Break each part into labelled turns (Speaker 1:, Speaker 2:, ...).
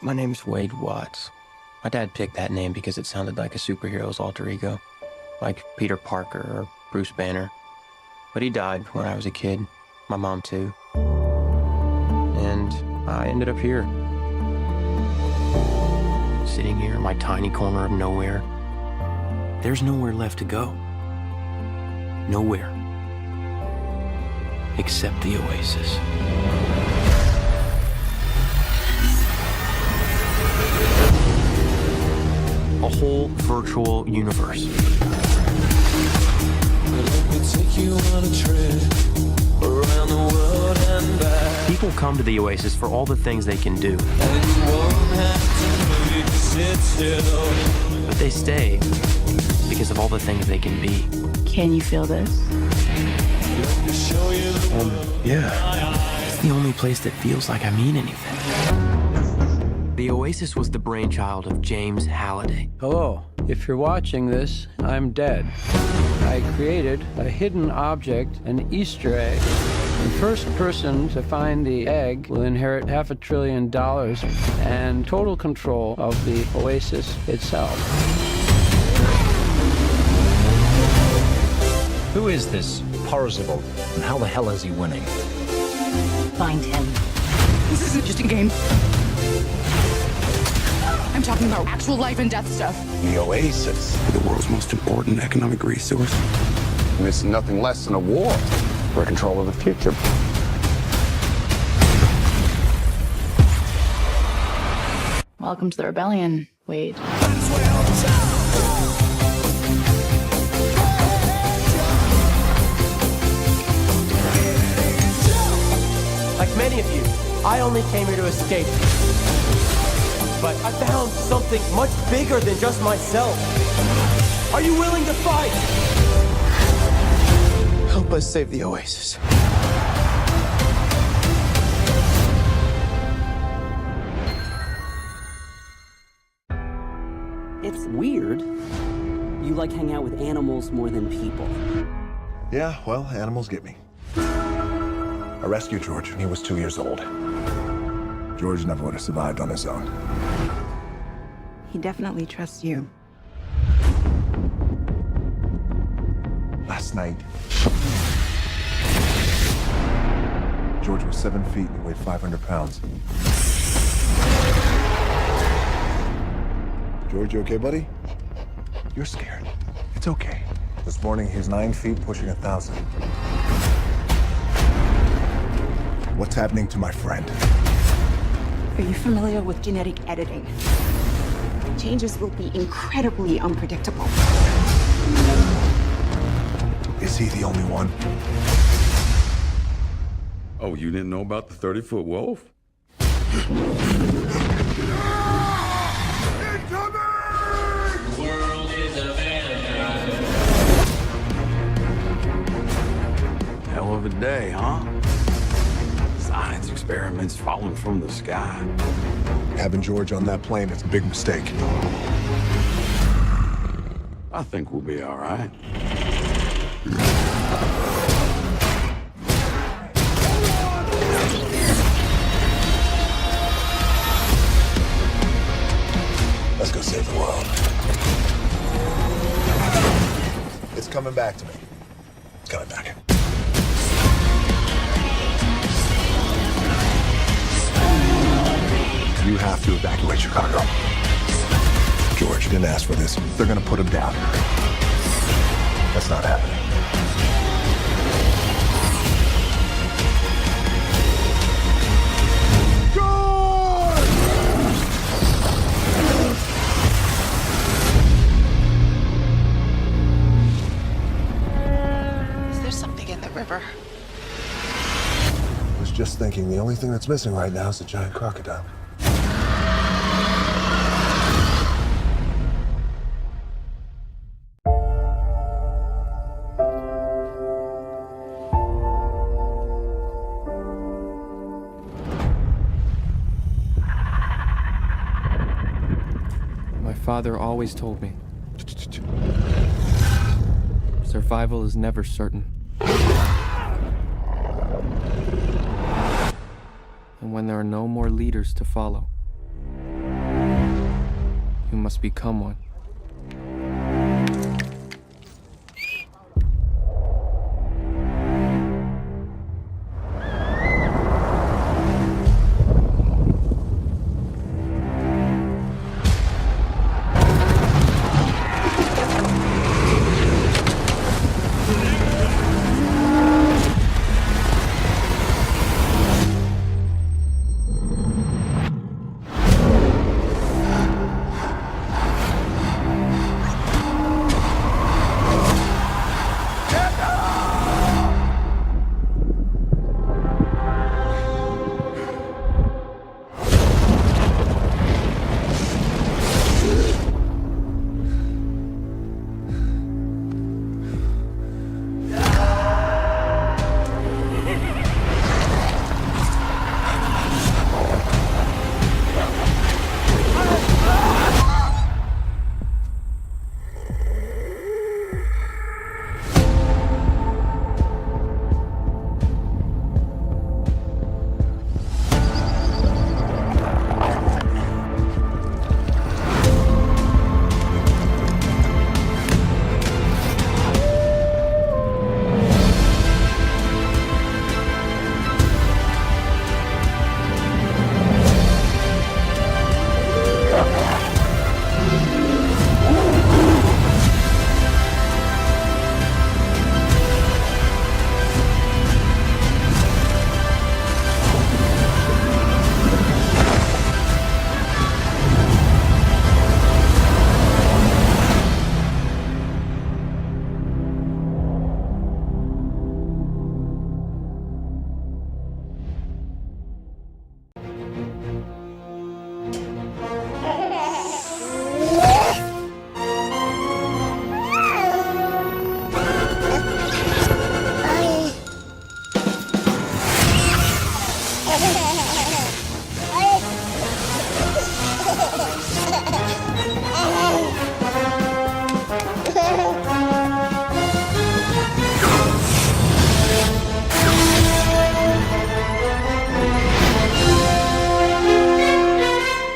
Speaker 1: My name's Wade Watts. My dad picked that name because it sounded like a superhero's alter ego, like Peter Parker or Bruce Banner. But he died when I was a kid, my mom too. And I ended up here. Sitting here in my tiny corner of nowhere. There's nowhere left to go. Nowhere. Except the Oasis. A whole virtual universe. People come to the Oasis for all the things they can do. But they stay because of all the things they can be.
Speaker 2: Can you feel this?
Speaker 1: Yeah. It's the only place that feels like I mean anything. The Oasis was the brainchild of James Halliday.
Speaker 3: Hello. If you're watching this, I'm dead. I created a hidden object, an Easter egg. The first person to find the egg will inherit $500 billion and total control of the Oasis itself.
Speaker 4: Who is this Parzival, and how the hell is he winning?
Speaker 2: Find him.
Speaker 5: This isn't just a game. I'm talking about actual life and death stuff.
Speaker 6: The Oasis,
Speaker 7: the world's most important economic resource.
Speaker 6: and it's nothing less than a war for control of the future.
Speaker 2: Welcome to the rebellion, Wade.
Speaker 1: Like many of you, I only came here to escape. But I found something much bigger than just myself. Are you willing to fight?
Speaker 7: Help us save the Oasis.
Speaker 8: It's weird. You like hang out with animals more than people.
Speaker 9: Yeah, well, animals get me. I rescued George when he was 2 years old. George never would have survived on his own.
Speaker 10: He definitely trusts you.
Speaker 9: Last night, George was 7 feet and weighed 500 pounds. George, you okay, buddy? You're scared. It's okay. This morning, he was 9 feet, pushing 1,000. What's happening to my friend?
Speaker 10: Are you familiar with genetic editing? Changes will be incredibly unpredictable.
Speaker 9: Is he the only one?
Speaker 7: Oh, you didn't know about the 30-foot wolf? Hell of a day, huh? Science experiments falling from the sky.
Speaker 9: Having George on that plane is a big mistake.
Speaker 7: I think we'll be all right.
Speaker 9: Let's go save the world. It's coming back to me. It's coming back. You have to evacuate Chicago. George didn't ask for this. They're gonna put him down. That's not happening.
Speaker 5: Is there something in the river?
Speaker 9: I was just thinking the only thing that's missing right now is a giant crocodile.
Speaker 1: My father always told me, survival is never certain. And when there are no more leaders to follow,
Speaker 11: You must become one.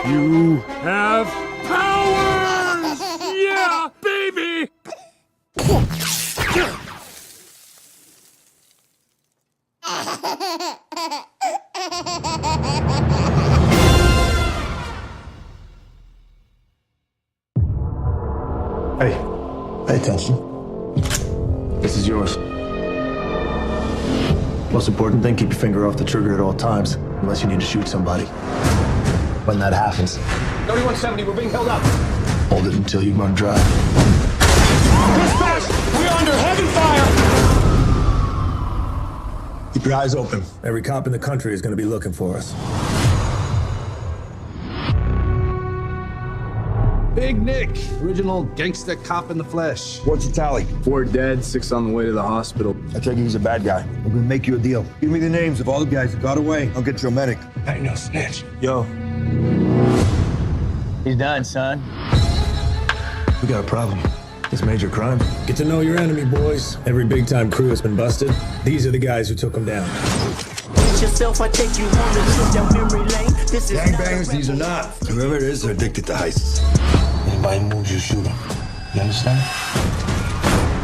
Speaker 7: You have powers! Yeah, baby!
Speaker 9: Hey, pay attention. This is yours. Most important thing, keep your finger off the trigger at all times, unless you need to shoot somebody. When that happens,
Speaker 6: 3170, we're being held up.
Speaker 9: hold it until you run dry.
Speaker 6: Dispatch! We are under heavy fire!
Speaker 9: Keep your eyes open. Every cop in the country is going to be looking for us.
Speaker 4: Big Nick, original gangster cop in the flesh.
Speaker 6: What's the tally?
Speaker 4: 4 dead, 6 on the way to the hospital.
Speaker 9: I take it he's a bad guy. I'm gonna make you a deal. Give me the names of all the guys that got away. I'll get you a medic.
Speaker 6: I ain't no snitch.
Speaker 9: Yo,
Speaker 1: He's done, son.
Speaker 9: we got a problem. It's major crime. Get to know your enemy, boys. Every big-time crew has been busted. These are the guys who took them down. Gangbangers, these are not. Whoever it is, they're addicted to heists. Anybody moves, you shoot them. You understand?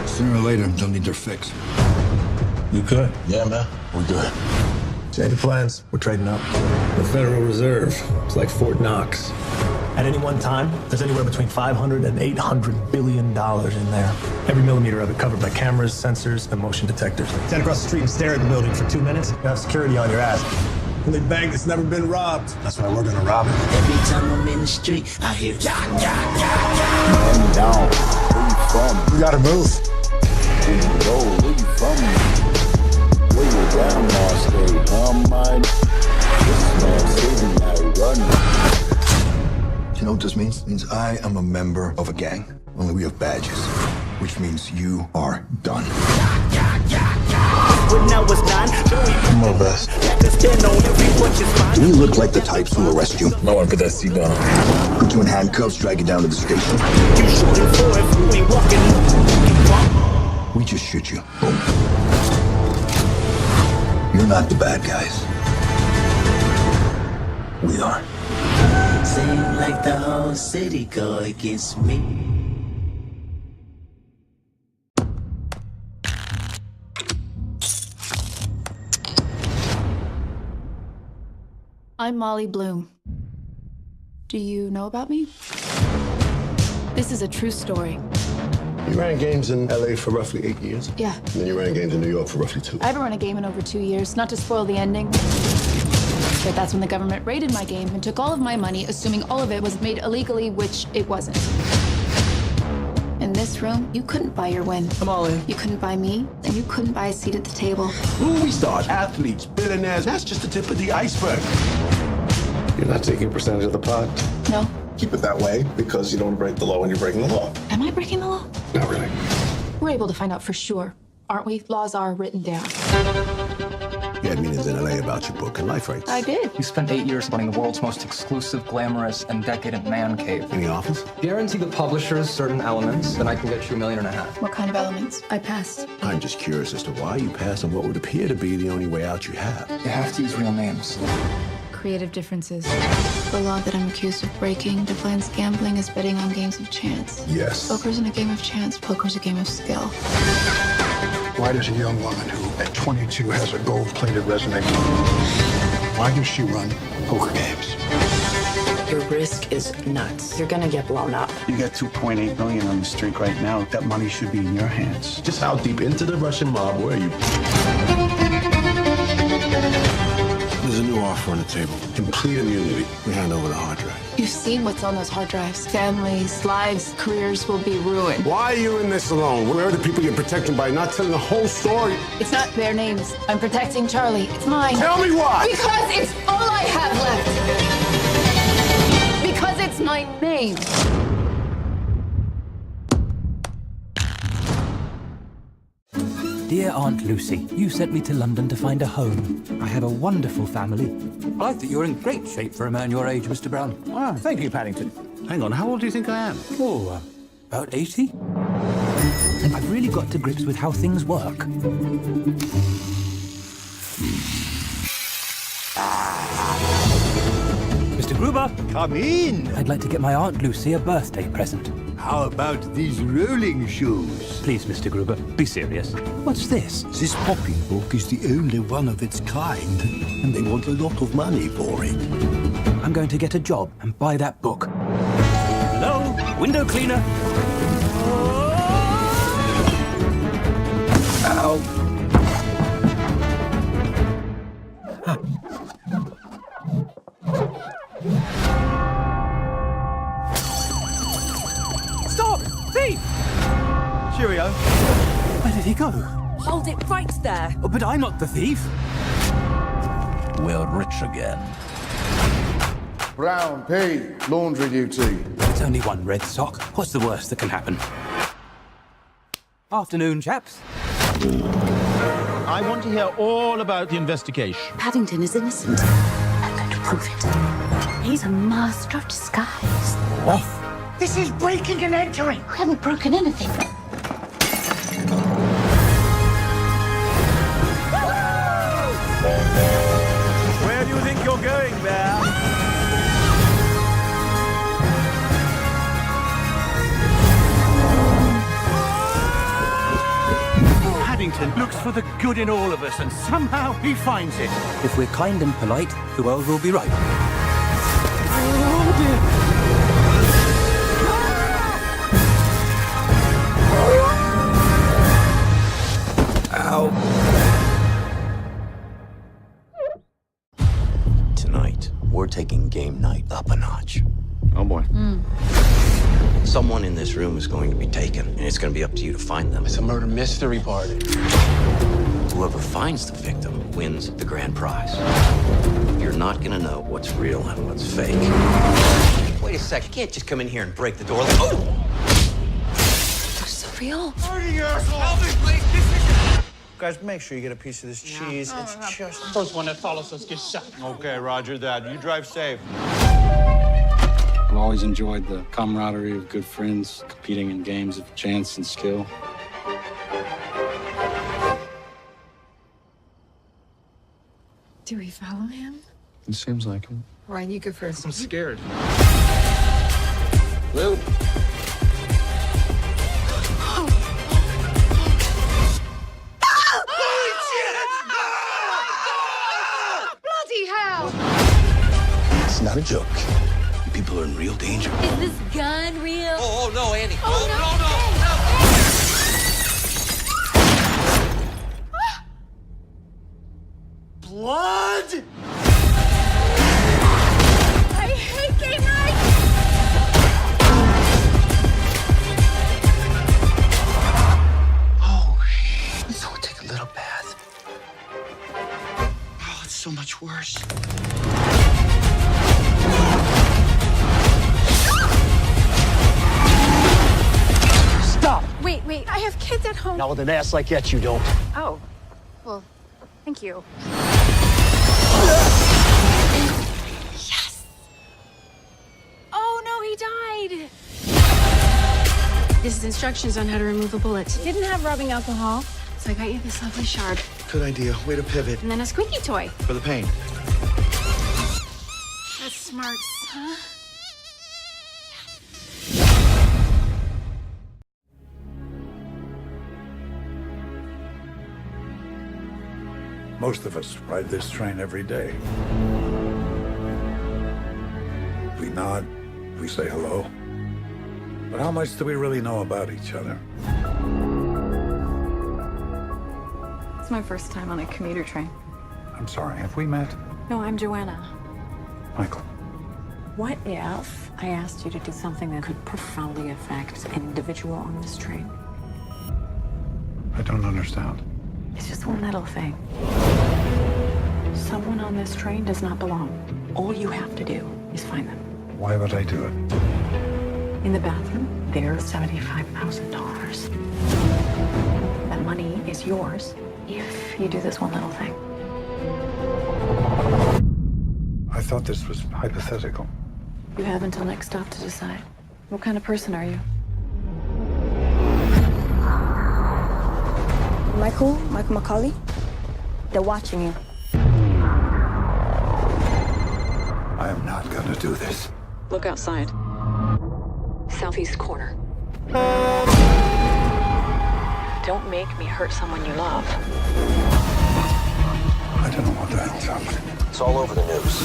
Speaker 9: Sooner or later, they'll need their fix. You good? Yeah, man. We good. Change the plans. We're trading up. The Federal Reserve. It's like Fort Knox. At any one time, there's anywhere between $500 and $800 billion in there. Every millimeter of it covered by cameras, sensors, and motion detectors. Stand across the street and stare at the building for 2 minutes. You have security on your ass. And the bank that's never been robbed. That's why we're gonna rob it.
Speaker 12: Every time I'm in the street, I hear
Speaker 6: Man down. Where you from?
Speaker 9: We gotta move.
Speaker 6: Where you go? Where you from? Where you down now, stay mine. This man saving I run.
Speaker 9: You know what this means? It means I am a member of a gang. Only we have badges. Which means you are done. Come on, Vest. Do we look like the types who arrest you?
Speaker 4: No one put that seat down.
Speaker 9: Put you in handcuffs, drag you down to the station. We just shoot you. Boom. You're not the bad guys. We are.
Speaker 12: seem like the whole city go against me.
Speaker 2: I'm Molly Bloom. Do you know about me? This is a true story.
Speaker 9: You ran games in LA for roughly 8 years?
Speaker 2: Yeah.
Speaker 9: And then you ran games in New York for roughly 2.
Speaker 2: I haven't run a game in over 2 years, not to spoil the ending. But that's when the government raided my game and took all of my money, assuming all of it was made illegally, which it wasn't. In this room, you couldn't buy your win.
Speaker 9: Molly.
Speaker 2: You couldn't buy me, and you couldn't buy a seat at the table.
Speaker 9: Movie stars, athletes, billionaires, that's just the tip of the iceberg. You're not taking a percentage of the pot?
Speaker 2: No.
Speaker 9: Keep it that way because you don't break the law when you're breaking the law.
Speaker 2: Am I breaking the law?
Speaker 9: Not really.
Speaker 2: We're able to find out for sure, aren't we? Laws are written down.
Speaker 9: You had meetings in LA about your book and life rights.
Speaker 2: I did.
Speaker 11: You spent 8 years running the world's most exclusive, glamorous, and decadent man cave.
Speaker 9: Any offers?
Speaker 11: Guarantee the publishers certain elements, then I can get you $1.5 million.
Speaker 2: What kind of elements? I passed.
Speaker 9: I'm just curious as to why you passed on what would appear to be the only way out you have.
Speaker 11: You have to use real names.
Speaker 2: Creative differences. The law that I'm accused of breaking defines gambling as betting on games of chance.
Speaker 9: Yes.
Speaker 2: Poker's in a game of chance. Poker's a game of skill.
Speaker 13: Why does a young woman who at 22 has a gold-plated resume, why does she run poker games?
Speaker 14: Your risk is nuts. You're gonna get blown up.
Speaker 15: You got 2.8 million on the street right now. That money should be in your hands.
Speaker 9: Just how deep into the Russian mob were you? There's a new offer on the table. Complete immunity. We hand over the hard drive.
Speaker 2: You've seen what's on those hard drives. Families, lives, careers will be ruined.
Speaker 9: Why are you in this alone? Where are the people you're protecting by not telling the whole story?
Speaker 2: It's not their names. I'm protecting Charlie. It's mine.
Speaker 9: Tell me why!
Speaker 2: Because it's all I have left. Because it's my name.
Speaker 16: Dear Aunt Lucy, you sent me to London to find a home. I have a wonderful family. I think you're in great shape for a man your age, Mr. Brown.
Speaker 4: Ah, thank you, Paddington. Hang on, how old do you think I am?
Speaker 16: Oh, about 80. And I've really got to grips with how things work. Mr. Gruber!
Speaker 17: Come in!
Speaker 16: I'd like to get my Aunt Lucy a birthday present.
Speaker 17: How about these rolling shoes?
Speaker 16: Please, Mr. Gruber, be serious. What's this?
Speaker 17: This popping book is the only one of its kind, and they want a lot of money for it.
Speaker 16: I'm going to get a job and buy that book. Hello? Window cleaner? Ow. Stop! Thief!
Speaker 17: Cheerio.
Speaker 16: Where did he go?
Speaker 18: Hold it right there.
Speaker 16: Oh, but I'm not the thief.
Speaker 17: We're rich again.
Speaker 13: Brown, P, laundry duty.
Speaker 16: It's only one red sock. What's the worst that can happen? Afternoon, chaps.
Speaker 19: I want to hear all about the investigation.
Speaker 14: Paddington is innocent. I'm going to prove it. He's a master of disguise.
Speaker 16: Off.
Speaker 14: This is breaking and entering. We haven't broken anything.
Speaker 19: Where do you think you're going, Bear?
Speaker 17: Paddington looks for the good in all of us, and somehow he finds it.
Speaker 16: If we're kind and polite, the world will be right.
Speaker 17: Oh, dear.
Speaker 20: Tonight, we're taking game night up a notch.
Speaker 4: Oh, boy.
Speaker 20: Someone in this room is going to be taken, and it's going to be up to you to find them.
Speaker 1: It's a murder mystery party.
Speaker 20: Whoever finds the victim wins the grand prize. You're not going to know what's real and what's fake. Wait a sec, you can't just come in here and break the door. Oh!
Speaker 18: That's surreal.
Speaker 15: Guys, make sure you get a piece of this cheese. It's just...
Speaker 19: First one that follows us gets shot.
Speaker 15: Okay, roger that. You drive safe.
Speaker 21: I've always enjoyed the camaraderie of good friends competing in games of chance and skill.
Speaker 18: Do we follow him?
Speaker 21: It seems like him.
Speaker 5: Ryan, you go first.
Speaker 21: I'm scared.
Speaker 20: Lou.
Speaker 5: Bloody hell!
Speaker 17: It's not a joke. People are in real danger.
Speaker 18: Is this gun real?
Speaker 20: Oh, no, Annie.
Speaker 18: Oh, no.
Speaker 17: Blood!
Speaker 5: I hate game night!
Speaker 15: Oh, so we'll take a little bath. Oh, it's so much worse.
Speaker 10: Stop! Wait, I have kids at home.
Speaker 15: Not with an ass like that, you don't.
Speaker 10: Oh, well, thank you. Yes! Oh no, he died! This is instructions on how to remove a bullet. Didn't have rubbing alcohol, so I got you this lovely shard.
Speaker 15: Good idea. Way to pivot.
Speaker 10: And then a squeaky toy.
Speaker 15: For the pain.
Speaker 10: That's smart, huh?
Speaker 9: Most of us ride this train every day. We nod, we say hello. But how much do we really know about each other?
Speaker 3: It's my first time on a commuter train.
Speaker 9: I'm sorry, have we met?
Speaker 3: No, I'm Joanna.
Speaker 9: Michael.
Speaker 3: What if I asked you to do something that could profoundly affect an individual on this train?
Speaker 9: I don't understand.
Speaker 3: It's just one little thing. Someone on this train does not belong. All you have to do is find them.
Speaker 9: Why would I do it?
Speaker 3: In the bathroom, there's $75,000. That money is yours if you do this one little thing.
Speaker 9: I thought this was hypothetical.
Speaker 3: You have until next stop to decide. What kind of person are you?
Speaker 10: Michael McCauley, they're watching you.
Speaker 9: I am not gonna do this.
Speaker 3: Look outside. Southeast corner. Don't make me hurt someone you love.
Speaker 9: I don't know what the hell's happening.
Speaker 22: It's all over the news.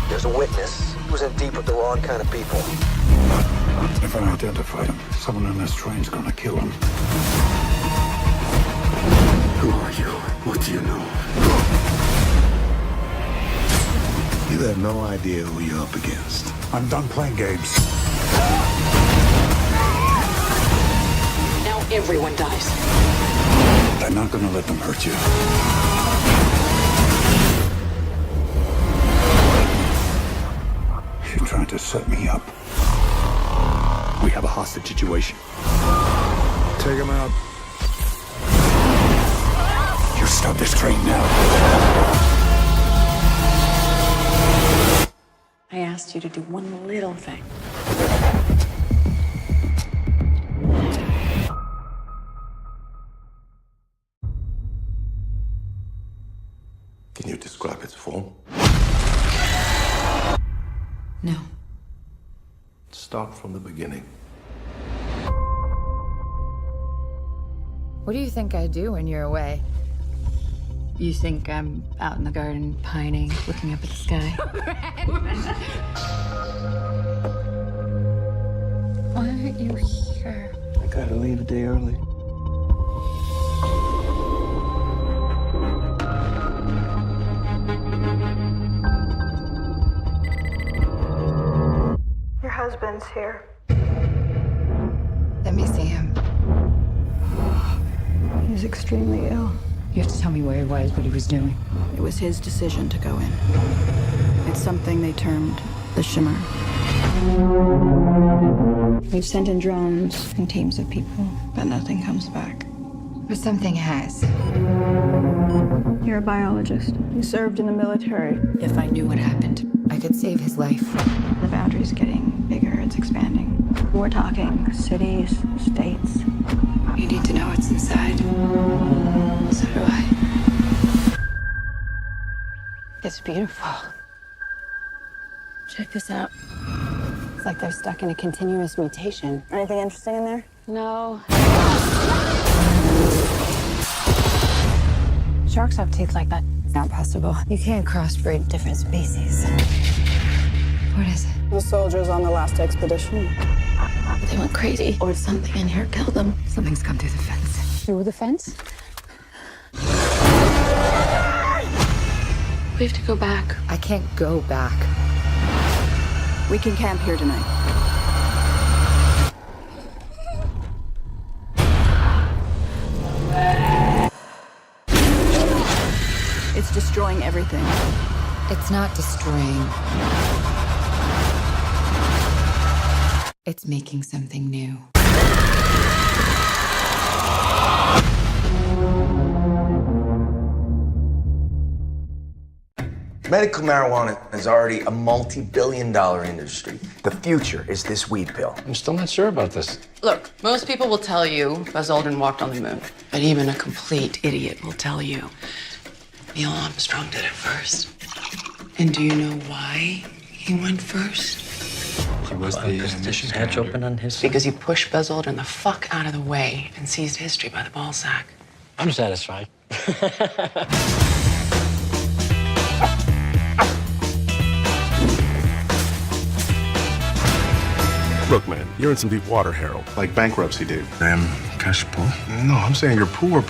Speaker 22: There's a witness who's in deep with the wrong kind of people.
Speaker 9: If I identify him, someone on this train's gonna kill him.
Speaker 17: Who are you? What do you know? You have no idea who you're up against.
Speaker 9: I'm done playing games.
Speaker 3: Now everyone dies.
Speaker 9: I'm not gonna let them hurt you. You're trying to set me up.
Speaker 17: We have a hostage situation.
Speaker 9: Take him out. You stop this train now.
Speaker 3: I asked you to do one little thing.
Speaker 17: Can you describe its form?
Speaker 2: No.
Speaker 17: Start from the beginning.
Speaker 2: What do you think I do when you're away?
Speaker 3: You think I'm out in the garden pining, looking up at the sky?
Speaker 2: Why aren't you here?
Speaker 15: I gotta leave a day early.
Speaker 10: Your husband's here.
Speaker 2: Let me see him.
Speaker 10: He's extremely ill.
Speaker 2: You have to tell me where he was, what he was doing.
Speaker 10: It was his decision to go in. It's something they termed the shimmer. We've sent in drones and teams of people, but nothing comes back.
Speaker 2: But something has.
Speaker 10: You're a biologist. You served in the military.
Speaker 2: If I knew what happened, I could save his life.
Speaker 10: The boundary's getting bigger, it's expanding. We're talking cities, states.
Speaker 2: You need to know what's inside. So do I. It's beautiful.
Speaker 14: Check this out.
Speaker 3: It's like they're stuck in a continuous mutation. Anything interesting in there?
Speaker 14: No.
Speaker 3: Sharks have teeth like that. It's not possible. You can't crossbreed different species. What is it?
Speaker 7: The soldiers on the last expedition.
Speaker 2: They went crazy, or something in here killed them.
Speaker 3: Something's come through the fence.
Speaker 14: Through the fence?
Speaker 2: We have to go back.
Speaker 3: I can't go back.
Speaker 10: We can camp here tonight. It's destroying everything.
Speaker 3: It's not destroying. It's making something new.
Speaker 22: Medical marijuana is already a multi-billion-dollar industry. The future is this weed pill.
Speaker 21: I'm still not sure about this.
Speaker 5: Look, most people will tell you Buzz Aldrin walked on the moon. But even a complete idiot will tell you Neil Armstrong did it first. And do you know why he went first?
Speaker 21: He was the mission hatch open on his side.
Speaker 5: Because he pushed Buzz Aldrin the fuck out of the way and seized history by the ballsack.
Speaker 21: I'm satisfied.
Speaker 8: Look, man, you're in some deep water, Harold.
Speaker 23: Like bankruptcy, dude.
Speaker 8: I'm cash poor. No, I'm saying you're poor.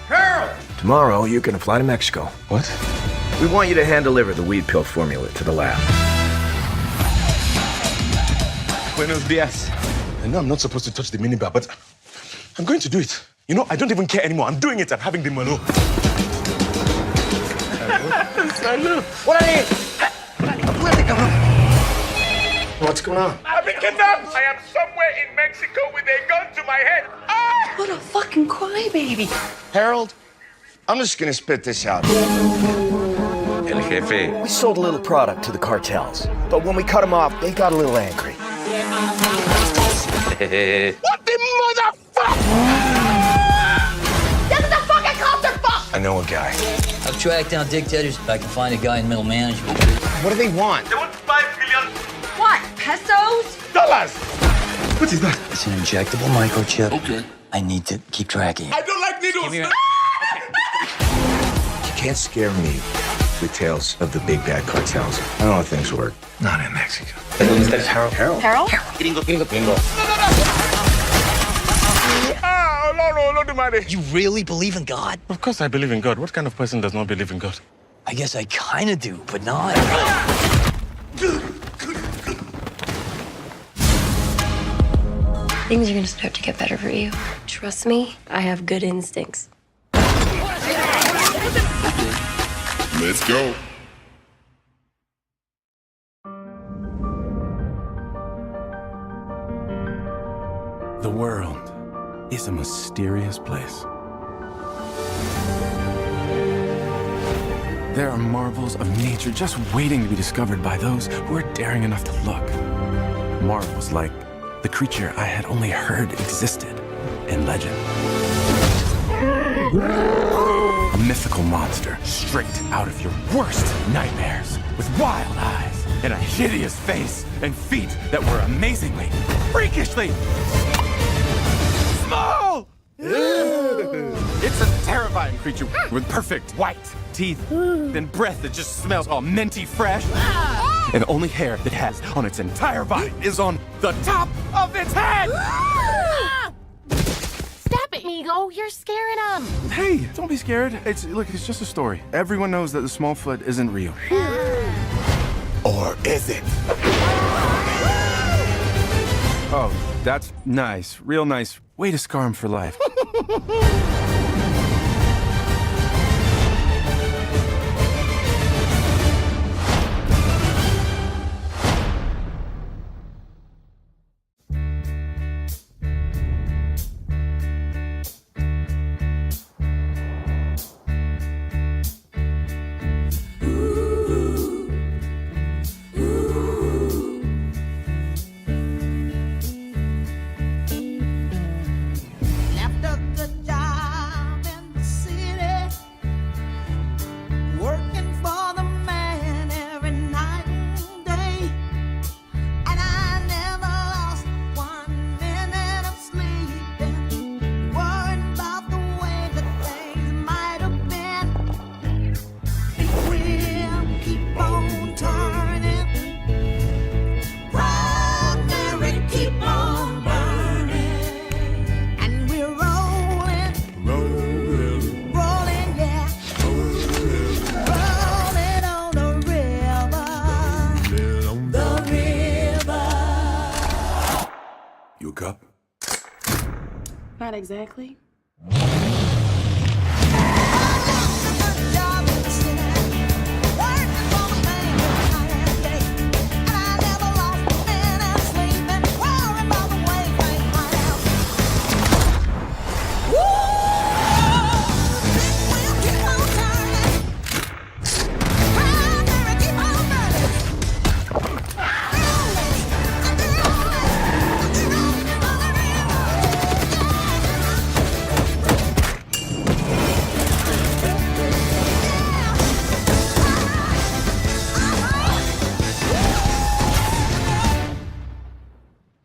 Speaker 22: Harold! Tomorrow, you're gonna fly to Mexico.
Speaker 8: What?
Speaker 22: We want you to hand-deliver the weed pill formula to the lab.
Speaker 8: Buenos dias. I know I'm not supposed to touch the minibar, but I'm going to do it. You know, I don't even care anymore. I'm doing it. I'm having the malo. Salud.
Speaker 22: What are you? What's going on?
Speaker 8: I've been kidnapped! I am somewhere in Mexico with a gun to my head. Ah!
Speaker 5: What a fucking crybaby.
Speaker 22: Harold, I'm just gonna spit this out.
Speaker 20: El Jefe.
Speaker 22: We sold a little product to the cartels, but when we cut them off, they got a little angry.
Speaker 8: What the motherfucker?
Speaker 18: This is a fucking clusterfuck!
Speaker 22: I know a guy.
Speaker 24: I've tracked down dictators if I can find a guy in middle management.
Speaker 22: What do they want?
Speaker 8: They want 5 million
Speaker 18: What, pesos?
Speaker 8: dollars. What is that?
Speaker 24: It's an injectable microchip. Okay. I need to keep tracking.
Speaker 8: I don't like needles.
Speaker 22: You can't scare me with tales of the big bad cartels. I know how things work. Not in Mexico.
Speaker 8: Harold.
Speaker 18: Harold?
Speaker 22: Gringo.
Speaker 8: Ah, no, money.
Speaker 24: You really believe in God?
Speaker 8: Of course I believe in God. What kind of person does not believe in God?
Speaker 24: I guess I kind of do, but not.
Speaker 14: Things are gonna start to get better for you. Trust me, I have good instincts.
Speaker 6: Let's go.
Speaker 25: The world is a mysterious place. There are marvels of nature just waiting to be discovered by those who are daring enough to look. Marvels like the creature I had only heard existed in legend. A mythical monster straight out of your worst nightmares, with wild eyes and a hideous face and feet that were amazingly, freakishly small! It's a terrifying creature with perfect white teeth and breath that just smells all minty fresh. And the only hair it has on its entire body is on the top of its head!
Speaker 18: Stop it, Migo. You're scaring him.
Speaker 25: Hey, don't be scared. It's just a story. Everyone knows that the Smallfoot isn't real.
Speaker 6: Or is it?
Speaker 25: Oh, that's nice. Real nice. Way to scar him for life.
Speaker 18: Left a good job. Not exactly.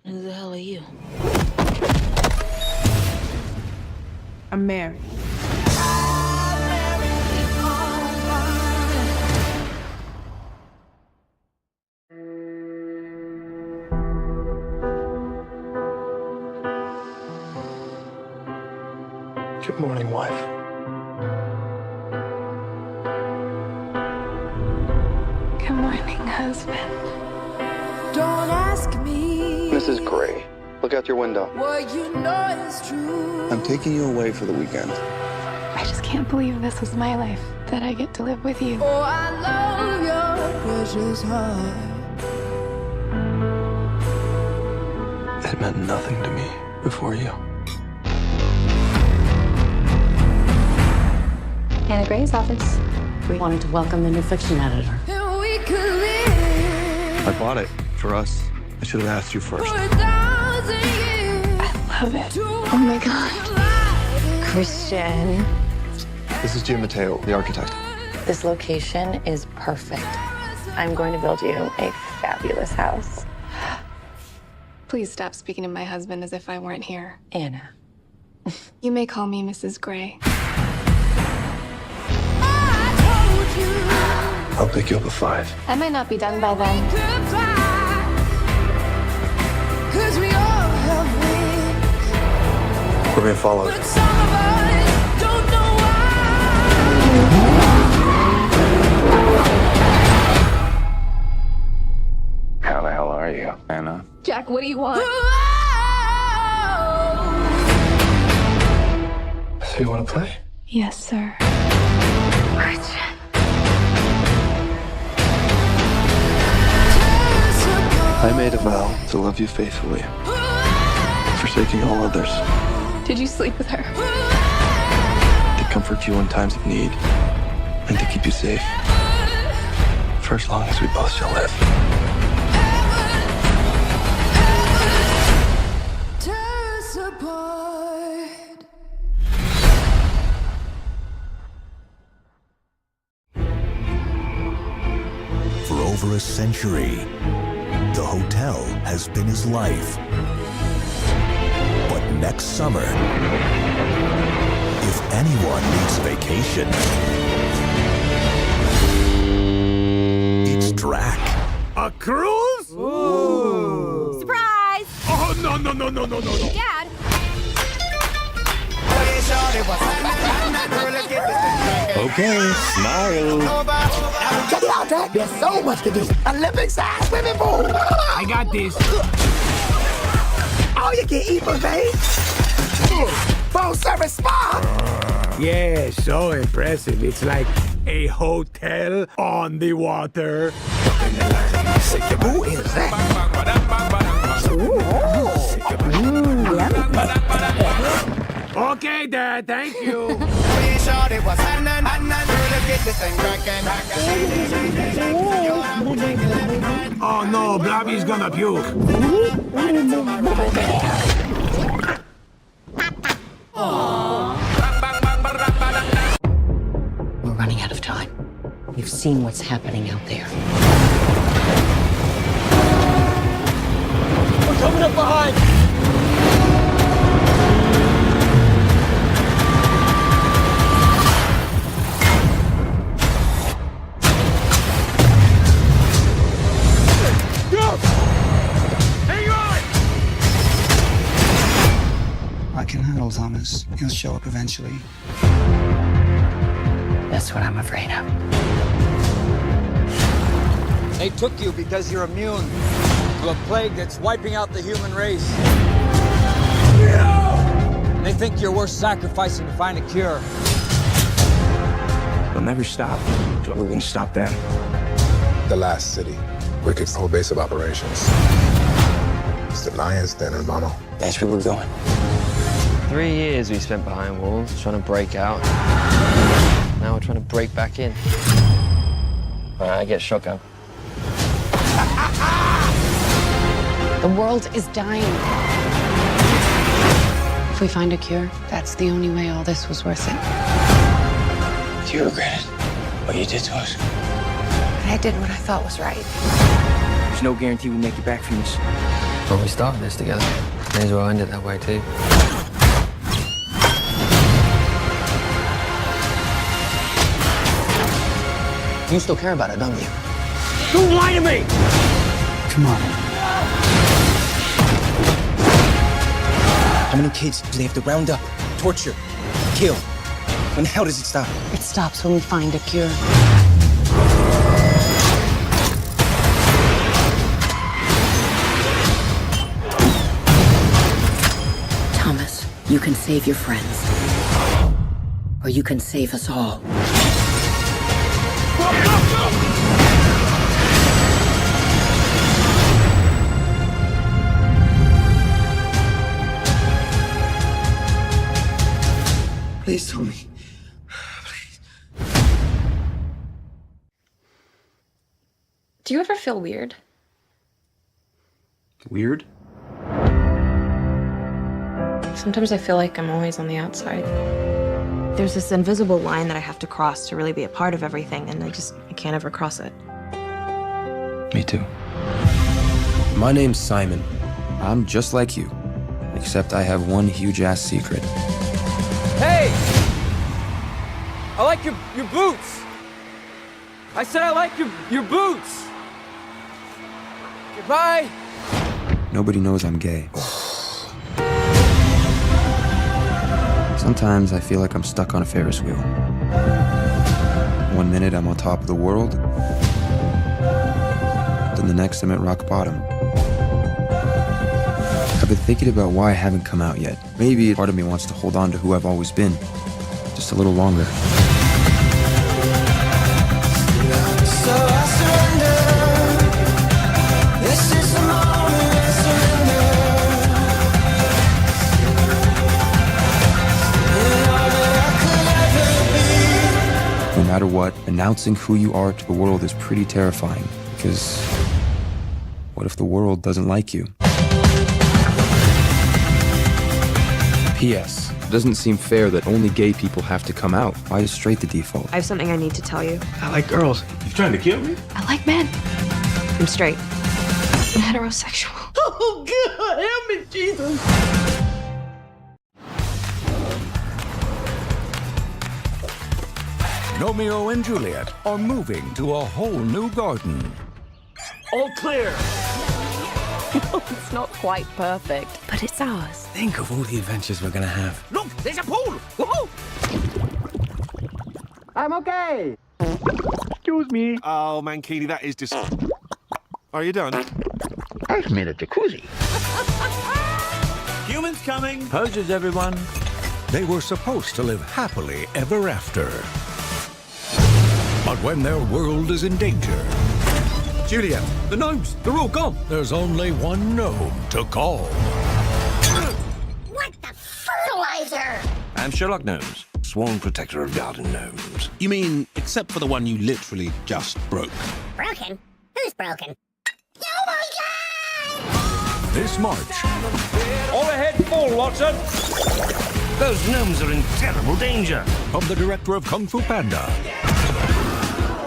Speaker 14: Who the hell are you?
Speaker 18: I'm married.
Speaker 11: Good morning, wife.
Speaker 2: Good morning, husband.
Speaker 12: Don't ask me
Speaker 11: Mrs. Gray, look out your window.
Speaker 12: what you know is true.
Speaker 11: I'm taking you away for the weekend.
Speaker 2: I just can't believe this was my life, that I get to live with you.
Speaker 12: Oh, I love your precious heart.
Speaker 11: It meant nothing to me before you.
Speaker 14: Anna Gray's office. We wanted to welcome the new fiction editor.
Speaker 12: And we could live
Speaker 11: I bought it for us. I should have asked you first.
Speaker 12: for 1,000 years.
Speaker 2: I love it. Oh my God.
Speaker 14: Christian.
Speaker 11: This is Jim Mateo, the architect.
Speaker 14: This location is perfect. I'm going to build you a fabulous house.
Speaker 2: Please stop speaking to my husband as if I weren't here.
Speaker 14: Anna.
Speaker 2: You may call me Mrs. Gray.
Speaker 11: I'll pick you up at 5.
Speaker 2: I might not be done by then.
Speaker 12: Cause we all have wings,
Speaker 11: We're being followed.
Speaker 12: but some of us don't know
Speaker 11: How the hell are you, Anna?
Speaker 2: Jack, what do you want?
Speaker 11: So you want to play?
Speaker 2: Yes, sir.
Speaker 11: I made a vow to love you faithfully, forsaking all others,
Speaker 2: Did you sleep with her?
Speaker 11: to comfort you in times of need, and to keep you safe for as long as we both shall live.
Speaker 12: tear us apart.
Speaker 13: For over a century, the hotel has been his life. But next summer, if anyone needs a vacation, it's Drac.
Speaker 19: A cruise?
Speaker 18: Ooh. Surprise!
Speaker 19: Oh, no, no, no, no, no, no, no.
Speaker 18: Dad.
Speaker 13: Okay, smile.
Speaker 16: Check it out, Jack. There's so much to do. Olympic-sized swimming pool.
Speaker 19: I got this.
Speaker 16: All you can eat, buffet. Full-service spa.
Speaker 19: Yeah, so impressive. It's like a hotel on the water.
Speaker 16: Who is that?
Speaker 19: Okay, Dad, thank you. Oh no, Blobby's gonna puke.
Speaker 14: We're running out of time. You've seen what's happening out there.
Speaker 16: We're coming up behind.
Speaker 23: I can handle Thomas. He'll show up eventually.
Speaker 14: That's what I'm afraid of.
Speaker 26: They took you because you're immune to a plague that's wiping out the human race. They think you're worth sacrificing to find a cure.
Speaker 1: They'll never stop. So we're gonna stop them.
Speaker 4: The last city. Wicked whole base of operations. It's the lion's den in Bono.
Speaker 1: That's where we're going.
Speaker 7: 3 years we spent behind walls trying to break out. Now we're trying to break back in. I get shotgun.
Speaker 5: The world is dying. If we find a cure, that's the only way all this was worth it.
Speaker 1: Do you regret it? What you did to us?
Speaker 5: I did what I thought was right.
Speaker 1: There's no guarantee we make it back from this.
Speaker 7: Well, we started this together. May as well end it that way, too. You still care about it, don't you?
Speaker 26: Don't lie to me!
Speaker 23: Come on.
Speaker 1: How many kids do they have to round up, torture, kill? When the hell does it stop?
Speaker 5: It stops when we find a cure.
Speaker 14: Thomas, you can save your friends. Or you can save us all.
Speaker 1: Please tell me.
Speaker 9: Do you ever feel weird?
Speaker 1: Weird?
Speaker 9: Sometimes I feel like I'm always on the outside. There's this invisible line that I have to cross to really be a part of everything, and I can't ever cross it.
Speaker 11: Me too. My name's Simon. I'm just like you, except I have one huge-ass secret.
Speaker 26: Hey! I like your boots! I said I like your boots! Goodbye!
Speaker 11: Nobody knows I'm gay. Sometimes I feel like I'm stuck on a Ferris wheel. 1 minute I'm on top of the world, then the next I'm at rock bottom. I've been thinking about why I haven't come out yet. Maybe part of me wants to hold on to who I've always been, just a little longer.
Speaker 12: So I surrender. This is the moment I surrender. And all that I could ever be.
Speaker 11: No matter what, announcing who you are to the world is pretty terrifying, because what if the world doesn't like you? P.S. It doesn't seem fair that only gay people have to come out. Why is straight the default?
Speaker 9: I have something I need to tell you.
Speaker 8: I like girls. You trying to kill me?
Speaker 9: I like men. I'm straight. I'm heterosexual.
Speaker 12: Oh, God, help me, Jesus.
Speaker 13: Romeo and Juliet are moving to a whole new garden.
Speaker 26: All clear!
Speaker 10: It's not quite perfect, but it's ours.
Speaker 1: Think of all the adventures we're gonna have.
Speaker 26: Look, there's a pool! Woohoo! I'm okay!
Speaker 8: Excuse me. Oh, Mankini, that is just... Are you done?
Speaker 26: I've made a jacuzzi. Humans coming!
Speaker 13: How's everyone? They were supposed to live happily ever after. But when their world is in danger...
Speaker 26: Juliet, the gnomes, they're all gone.
Speaker 13: There's only one gnome to call.
Speaker 16: What the fertilizer?
Speaker 15: I'm Sherlock Gnomes, sworn protector of garden gnomes.
Speaker 17: You mean, except for the one you literally just broke?
Speaker 16: Broken? Who's broken? Oh my God!
Speaker 13: This March,
Speaker 26: All ahead full, Watson!
Speaker 15: Those gnomes are in terrible danger.
Speaker 13: from the director of Kung Fu Panda.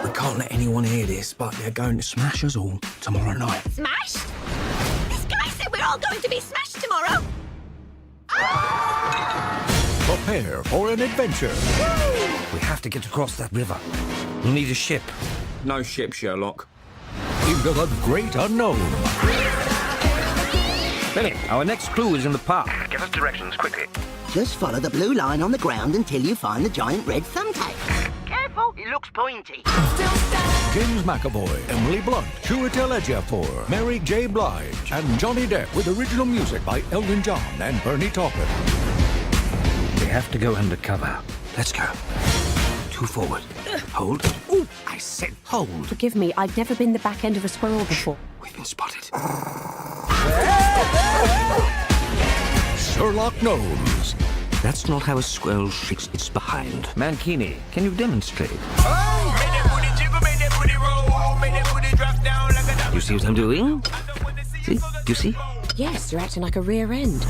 Speaker 1: We can't let anyone hear this, but they're going to smash us all tomorrow night.
Speaker 16: Smashed? This guy said we're all going to be smashed tomorrow.
Speaker 13: Prepare for an adventure.
Speaker 15: We have to get across that river. We'll need a ship.
Speaker 26: No ship, Sherlock.
Speaker 13: Into the great unknown.
Speaker 15: Billy, our next clue is in the park. Give us directions quickly.
Speaker 16: Just follow the blue line on the ground until you find the giant red thumbtack. Careful, it looks pointy.
Speaker 13: James McAvoy, Emily Blunt, Chiwetel Ejiofor, Mary J. Blige, and Johnny Depp with original music by Elton John and Bernie Taupin.
Speaker 15: We have to go undercover. Let's go. 2 forward. Hold. Ooh, I said hold.
Speaker 14: Forgive me, I've never been the back end of a squirrel before.
Speaker 15: We've been spotted.
Speaker 13: Sherlock Gnomes.
Speaker 15: That's not how a squirrel shakes its behind. Mankini, can you demonstrate? You see what I'm doing? See? You see?
Speaker 14: Yes, you're acting like a rear end.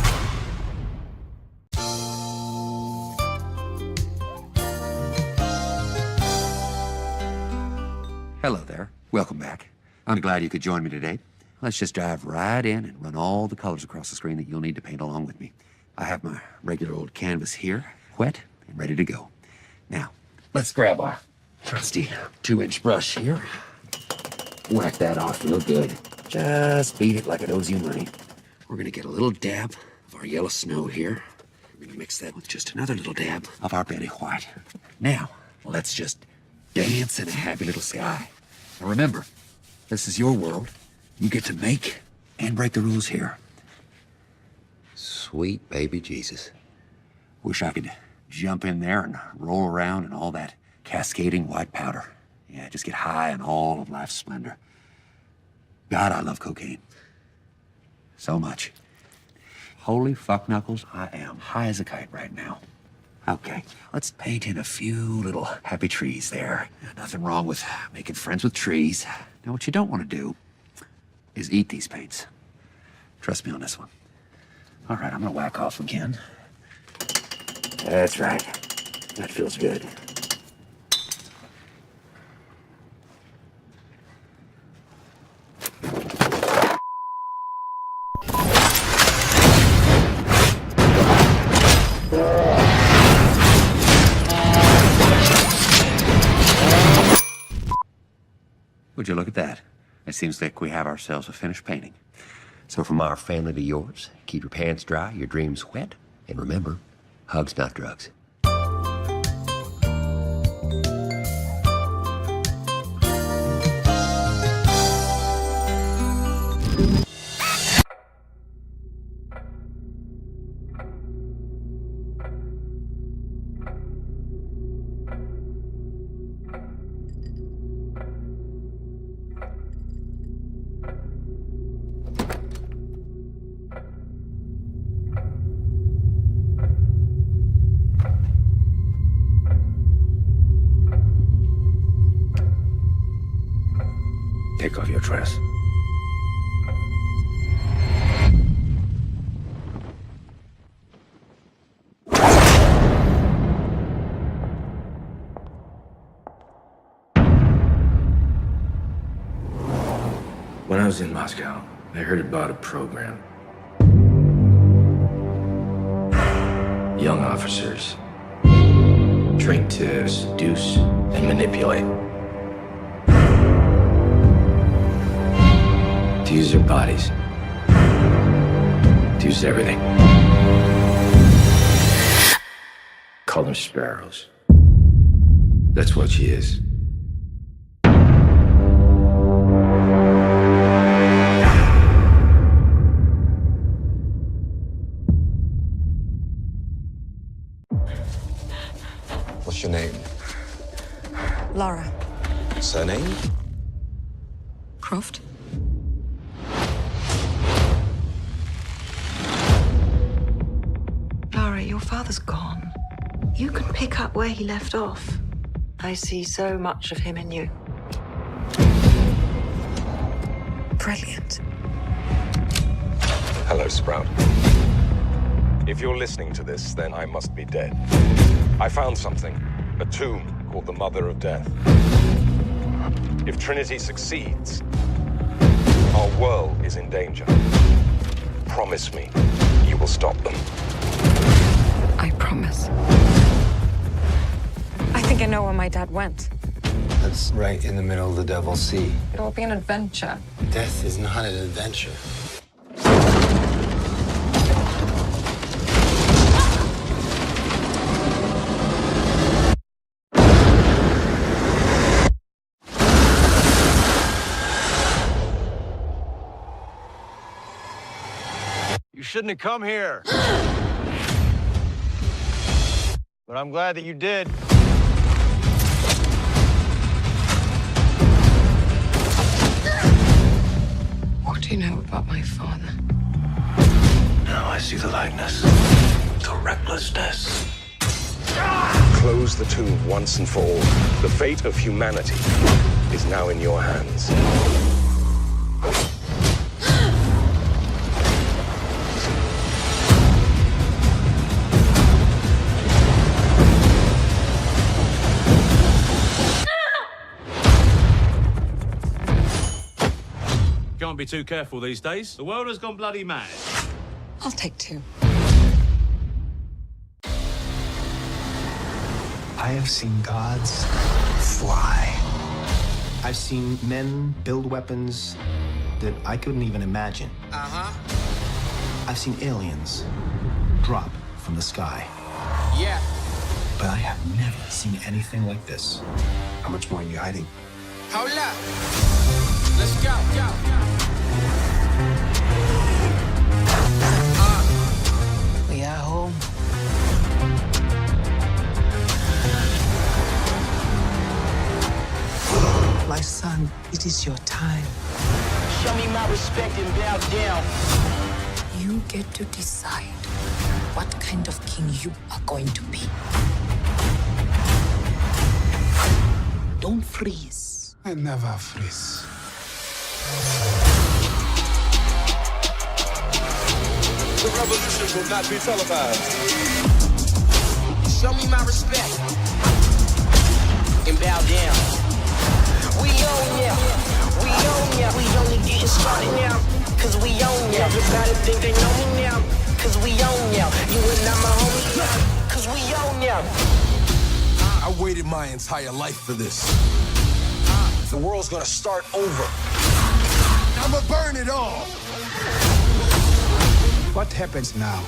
Speaker 3: Hello there. Welcome back. I'm glad you could join me today. Let's just dive right in and run all the colors across the screen that you'll need to paint along with me. I have my regular old canvas here, wet and ready to go. Now, let's grab our trusty 2-inch brush here. Whack that off real good. Just beat it like it owes you money. We're gonna get a little dab of our yellow snow here. We're gonna mix that with just another little dab of our Betty White. Now, let's just dance in a happy little sky. Now remember, this is your world. You get to make and break the rules here. Sweet baby Jesus. Wish I could jump in there and roll around in all that cascading white powder. Yeah, just get high on all of life's splendor. God, I love cocaine. So much. Holy fuck knuckles, I am high as a kite right now. Okay, let's paint in a few little happy trees there. Nothing wrong with making friends with trees. Now, what you don't want to do is eat these paints. Trust me on this one. All right, I'm gonna whack off again. That's right. That feels good. Would you look at that? It seems like we have ourselves a finished painting. So from our family to yours, keep your pants dry, your dreams wet, and remember, hugs not drugs.
Speaker 15: Take off your dress. When I was in Moscow, I heard about a program. Young officers trained to seduce and manipulate. To use their bodies. To use everything. Call them sparrows. That's what she is.
Speaker 4: What's your name?
Speaker 18: Laura.
Speaker 4: Surname?
Speaker 18: Croft. Laura, your father's gone. You can pick up where he left off. I see so much of him in you. Brilliant.
Speaker 8: Hello, Sprout. If you're listening to this, then I must be dead. I found something. A tomb called the Mother of Death. If Trinity succeeds, our world is in danger. Promise me you will stop them.
Speaker 18: I promise. I think I know where my dad went.
Speaker 23: That's right in the middle of the Devil's Sea.
Speaker 18: It'll be an adventure.
Speaker 23: Death is not an adventure.
Speaker 8: You shouldn't have come here.
Speaker 6: but I'm glad that you did.
Speaker 5: What do you know about my father?
Speaker 15: Now I see the likeness, the recklessness.
Speaker 8: Close the tomb once and for all. The fate of humanity is now in your hands.
Speaker 26: Can't be too careful these days. The world has gone bloody mad.
Speaker 5: I'll take 2.
Speaker 20: I have seen gods fly. I've seen men build weapons that I couldn't even imagine. I've seen aliens drop from the sky.
Speaker 15: Yeah.
Speaker 20: But I have never seen anything like this. How much more are you hiding?
Speaker 15: Hold up. Let's go.
Speaker 16: We are home. My son, it is your time.
Speaker 15: Show me my respect and bow down.
Speaker 14: You get to decide what kind of king you are going to be. Don't freeze.
Speaker 4: I never freeze.
Speaker 8: The revolution will not be televised.
Speaker 15: Show me my respect and bow down. We own ya. We own ya. We only getting started now. Cause we own ya. Everybody think they know me now. Cause we own ya. You and I'm a homie now. Cause we own ya.
Speaker 21: I waited my entire life for this. The world's gonna start over. I'ma burn it all.
Speaker 19: What happens now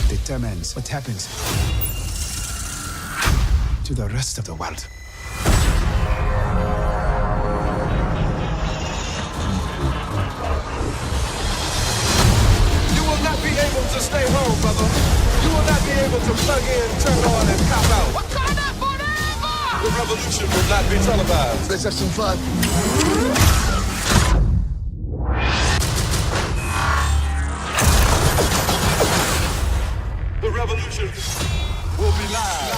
Speaker 19: determines what happens to the rest of the world.
Speaker 8: You will not be able to stay home, brother. You will not be able to plug in, turn on, and cop out. Wakanda forever! The revolution will not be televised.
Speaker 21: Let's have some fun.
Speaker 8: The revolution will be live.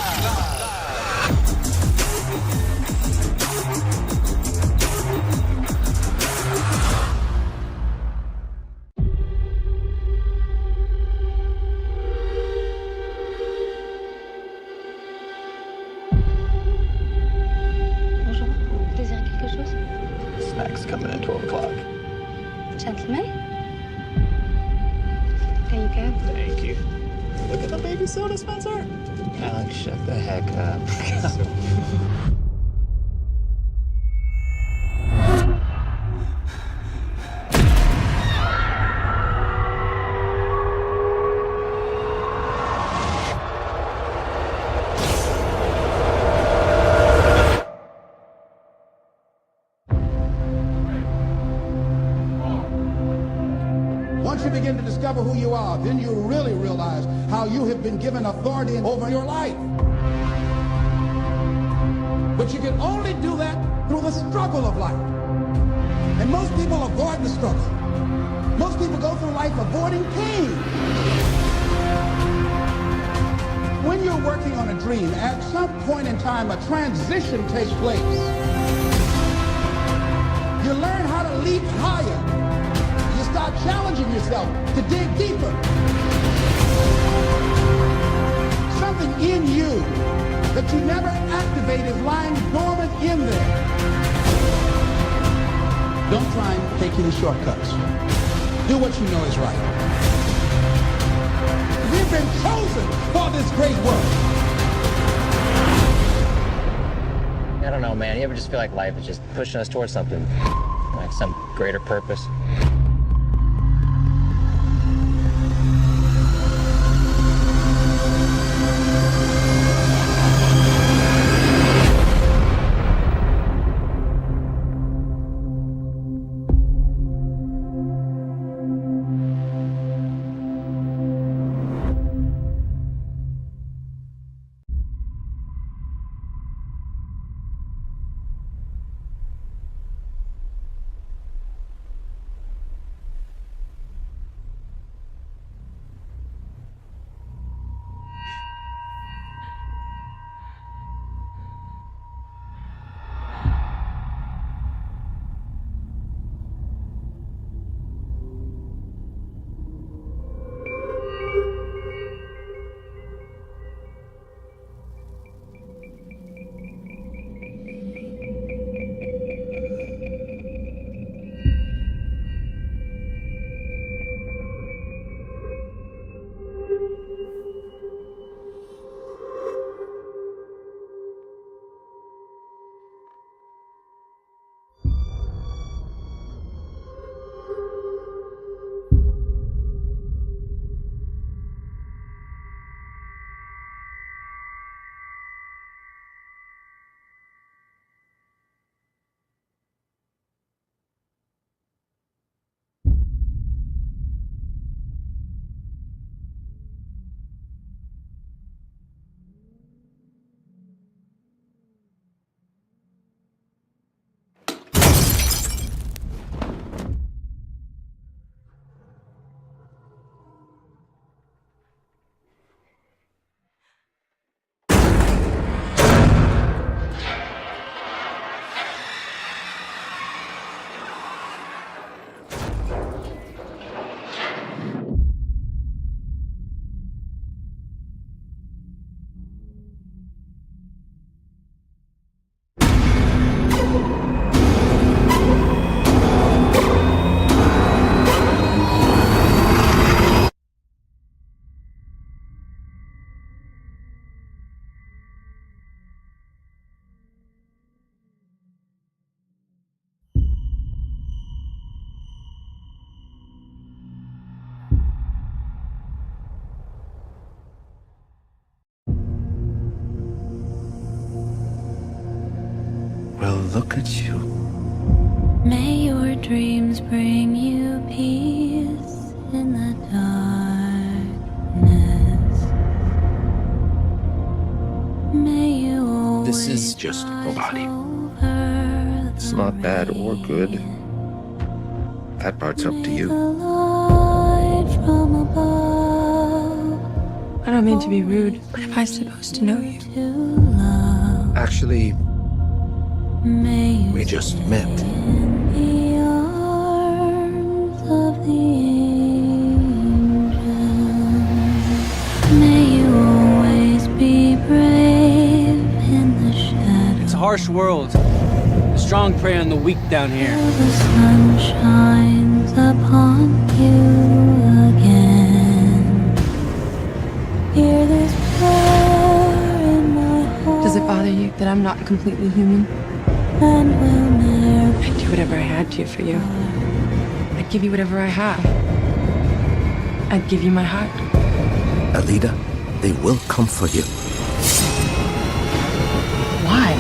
Speaker 14: Bonjour, vous désirez quelque chose?
Speaker 20: Snacks coming at 12 o'clock.
Speaker 14: Gentlemen? There you go.
Speaker 20: Thank you. Look at the baby soda, Spencer. Alex, shut the heck up.
Speaker 22: Once you begin to discover who you are, then you really realize how you have been given authority over your life. But you can only do that through the struggle of life. And most people avoid the struggle. Most people go through life avoiding pain. When you're working on a dream, at some point in time, a transition takes place. You learn how to leap higher. You start challenging yourself to dig deeper. Something in you that you never activate is lying dormant in there. Don't try and take any shortcuts. Do what you know is right. We've been chosen for this great work.
Speaker 7: I don't know, man. You ever just feel like life is just pushing us towards something, like some greater purpose?
Speaker 1: Well, look at you.
Speaker 14: May your dreams bring you peace in the darkness. May you always
Speaker 1: This is just a body.
Speaker 2: It's not bad or good. That part's up to you.
Speaker 14: from above.
Speaker 5: I don't mean to be rude, but am I supposed to know you?
Speaker 2: Actually, we just met.
Speaker 14: The arms of the angels. May you always be brave in the shadows.
Speaker 6: It's a harsh world. The strong prey on the weak down here.
Speaker 14: The sun shines upon you again. Hear this prayer in my heart.
Speaker 5: Does it bother you that I'm not completely human?
Speaker 14: And will never.
Speaker 5: I'd do whatever I had to for you. I'd give you whatever I have. I'd give you my heart.
Speaker 1: Alida, they will come for you.
Speaker 5: Why?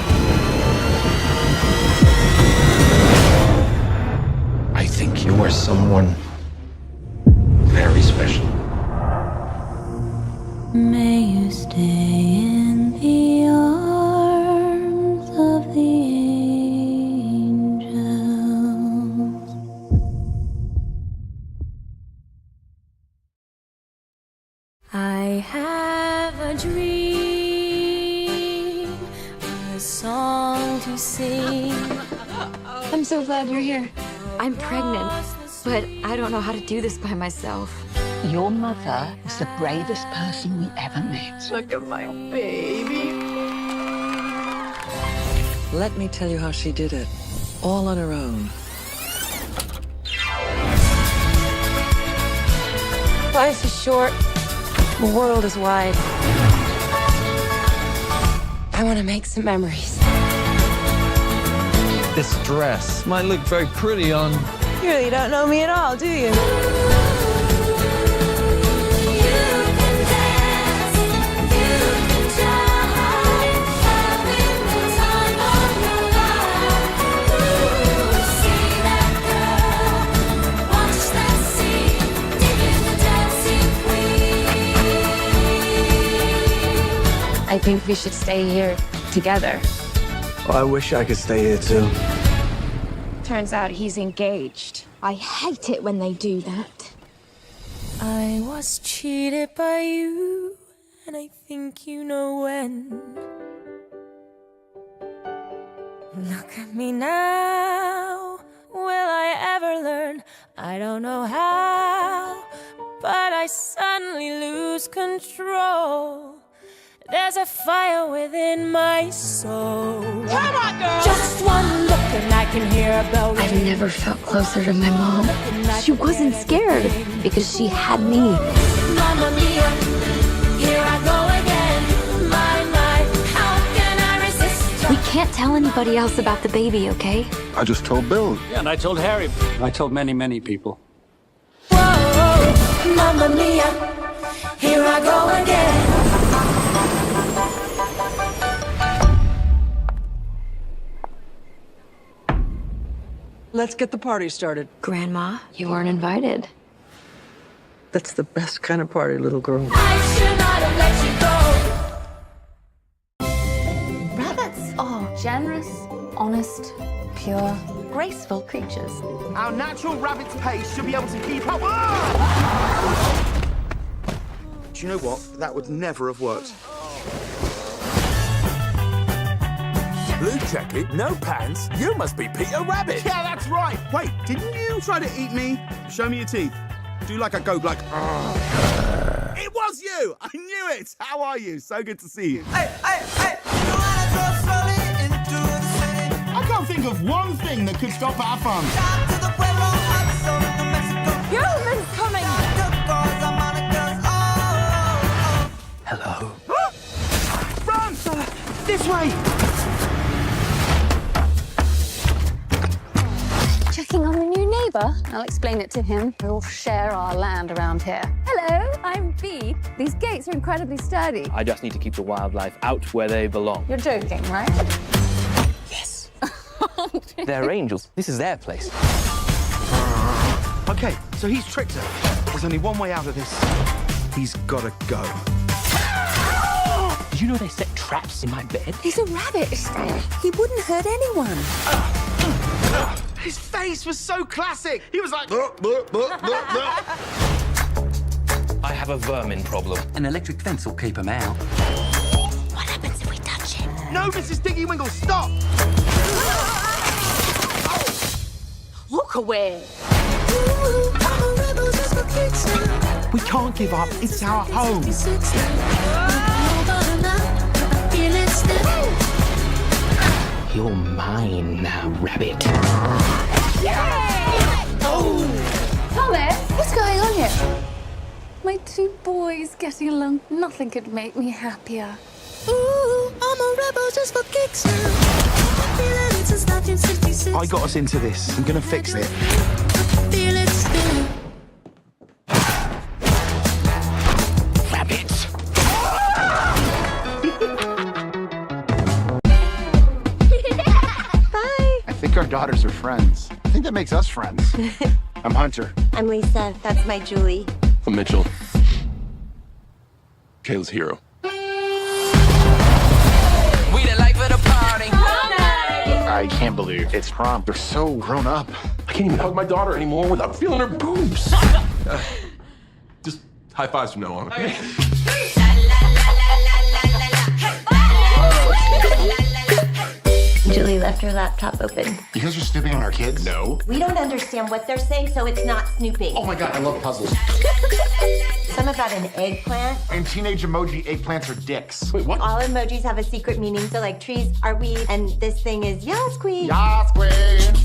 Speaker 2: I think you are someone very special.
Speaker 14: May you stay in the arms of the angels. I have a dream, a song to sing.
Speaker 9: I'm so glad you're here. I'm pregnant, but I don't know how to do this by myself.
Speaker 11: Your mother is the bravest person we ever met.
Speaker 5: Look at my baby.
Speaker 24: Let me tell you how she did it. All on her own.
Speaker 9: Life is short. The world is wide. I want to make some memories.
Speaker 6: This dress might look very pretty on...
Speaker 9: You really don't know me at all, do you? I think we should stay here together.
Speaker 6: Oh, I wish I could stay here too.
Speaker 9: Turns out he's engaged. I hate it when they do that.
Speaker 14: I was cheated by you, and I think you know when. Look at me now. Will I ever learn? I don't know how, but I suddenly lose control. There's a fire within my soul. Come on, girl! Just one look and I can hear a bell ring.
Speaker 9: I've never felt closer to my mom. She wasn't scared because she had me.
Speaker 14: Mamma mia, here I go again. My, how can I resist?
Speaker 9: We can't tell anybody else about the baby, okay?
Speaker 25: I just told Bill.
Speaker 6: Yeah, and I told Harry. I told many, many people.
Speaker 14: Whoa, mamma mia, here I go again.
Speaker 24: Let's get the party started.
Speaker 9: Grandma, you weren't invited.
Speaker 24: That's the best kind of party, little girl.
Speaker 14: I should not have let you go.
Speaker 27: Rabbits are generous, honest, pure, graceful creatures.
Speaker 28: Our natural rabbit's pace should be able to keep up. Do you know what? That would never have worked.
Speaker 19: Blue jacket, no pants. You must be Peter Rabbit.
Speaker 28: Yeah, that's right. Wait, didn't you try to eat me? Show me your teeth. Do like a go, like. It was you. I knew it. How are you? So good to see you.
Speaker 12: I
Speaker 28: can't think of one thing that could stop our fun.
Speaker 14: Humans coming!
Speaker 1: Hello.
Speaker 28: Run! This way!
Speaker 27: Checking on the new neighbour. I'll explain it to him. We'll share our land around here. Hello, I'm Bee. These gates are incredibly sturdy.
Speaker 7: I just need to keep the wildlife out where they belong.
Speaker 27: You're joking, right? Yes.
Speaker 7: They're angels. This is their place.
Speaker 28: Okay, so he's tricked her. There's only one way out of this. He's gotta go.
Speaker 6: Did you know they set traps in my bed?
Speaker 14: He's a rabbit. He wouldn't hurt anyone.
Speaker 28: His face was so classic. He was like...
Speaker 7: I have a vermin problem.
Speaker 6: An electric fence will keep them out.
Speaker 14: What happens if we touch him?
Speaker 28: No, Mrs. Diggy Wingle, stop!
Speaker 14: Look away.
Speaker 28: We can't give up. It's our home.
Speaker 6: You're mine now, rabbit.
Speaker 27: Thomas, what's going on here? My two boys getting along. Nothing could make me happier.
Speaker 14: Ooh, I'm a rebel just for kicks now. Feeling it since 1966.
Speaker 28: I got us into this. I'm gonna fix it.
Speaker 14: Feel it still.
Speaker 28: Rabbit!
Speaker 14: Bye.
Speaker 3: I think our daughters are friends. I think that makes us friends. I'm Hunter.
Speaker 10: I'm Lisa. That's my Julie.
Speaker 8: I'm Mitchell. Kayla's hero.
Speaker 15: We the life of the party.
Speaker 3: I can't believe it's prom. They're so grown up.
Speaker 8: I can't even hug my daughter anymore without feeling her boobs. Just high fives from now on. Okay?
Speaker 10: Julie left her laptop open.
Speaker 3: You guys are snooping on our kids? No.
Speaker 10: We don't understand what they're saying, so it's not snooping.
Speaker 3: Oh my God, I love puzzles.
Speaker 10: Some about an eggplant.
Speaker 3: And teenage emoji eggplants are dicks. Wait, what?
Speaker 10: All emojis have a secret meaning, so like trees are weeds, and this thing is yas queen.
Speaker 3: Yas queen.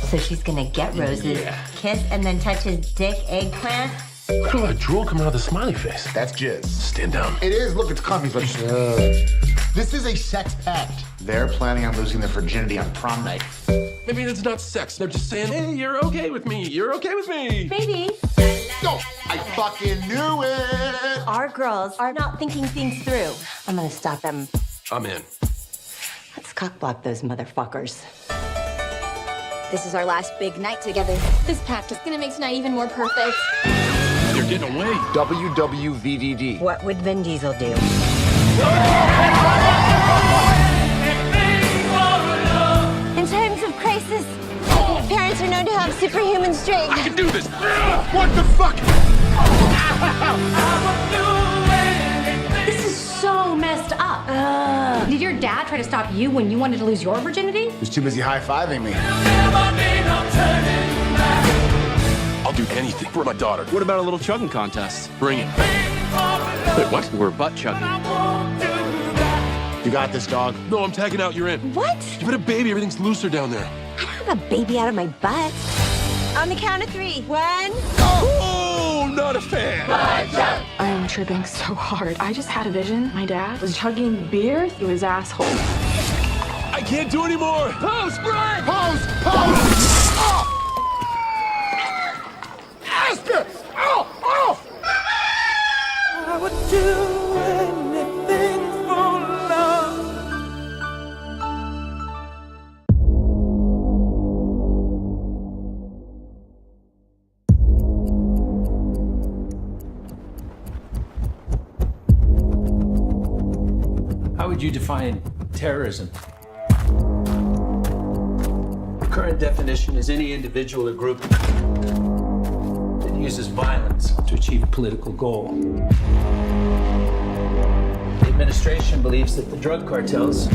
Speaker 10: So she's gonna get roses, kiss, and then touch his dick eggplant.
Speaker 8: I feel like drool coming out of the smiley face.
Speaker 3: That's jizz.
Speaker 8: Stand down.
Speaker 3: It is. Look, it's comfy, but this is a sex pact. They're planning on losing their virginity on prom night.
Speaker 8: Maybe it's not sex. They're just saying, hey, you're okay with me. You're okay with me.
Speaker 10: Baby.
Speaker 3: No, I fucking knew it.
Speaker 10: Our girls are not thinking things through. I'm gonna stop them.
Speaker 8: I'm in.
Speaker 10: Let's cockblock those motherfuckers.
Speaker 9: This is our last big night together. This pact is gonna make tonight even more perfect.
Speaker 8: They're getting away.
Speaker 3: WWVDD.
Speaker 10: What would Vin Diesel do? In times of crisis, parents are known to have superhuman strength.
Speaker 8: I can do this.
Speaker 3: What the fuck?
Speaker 13: This is so messed up. Did your dad try to stop you when you wanted to lose your virginity?
Speaker 3: He's too busy high-fiving me.
Speaker 8: I'll do anything for my daughter.
Speaker 6: What about a little chugging contest?
Speaker 8: Bring it. Wait, what?
Speaker 6: We're butt chugging.
Speaker 3: You got this, dog.
Speaker 8: No, I'm tagging out. You're in.
Speaker 10: What?
Speaker 8: You had a baby. Everything's looser down there.
Speaker 10: I don't have a baby out of my butt. On the count of 3. 1.
Speaker 8: Oh, not a fan.
Speaker 13: I am tripping so hard. I just had a vision. My dad was chugging beer through his asshole.
Speaker 8: I can't do anymore.
Speaker 3: Pose, Brian! Pose! Pose! Oh! Asper! Oh! Oh!
Speaker 12: I would do anything for love.
Speaker 6: How would you define terrorism? The current definition is any individual or group that uses violence to achieve a political goal. The administration believes that the drug cartels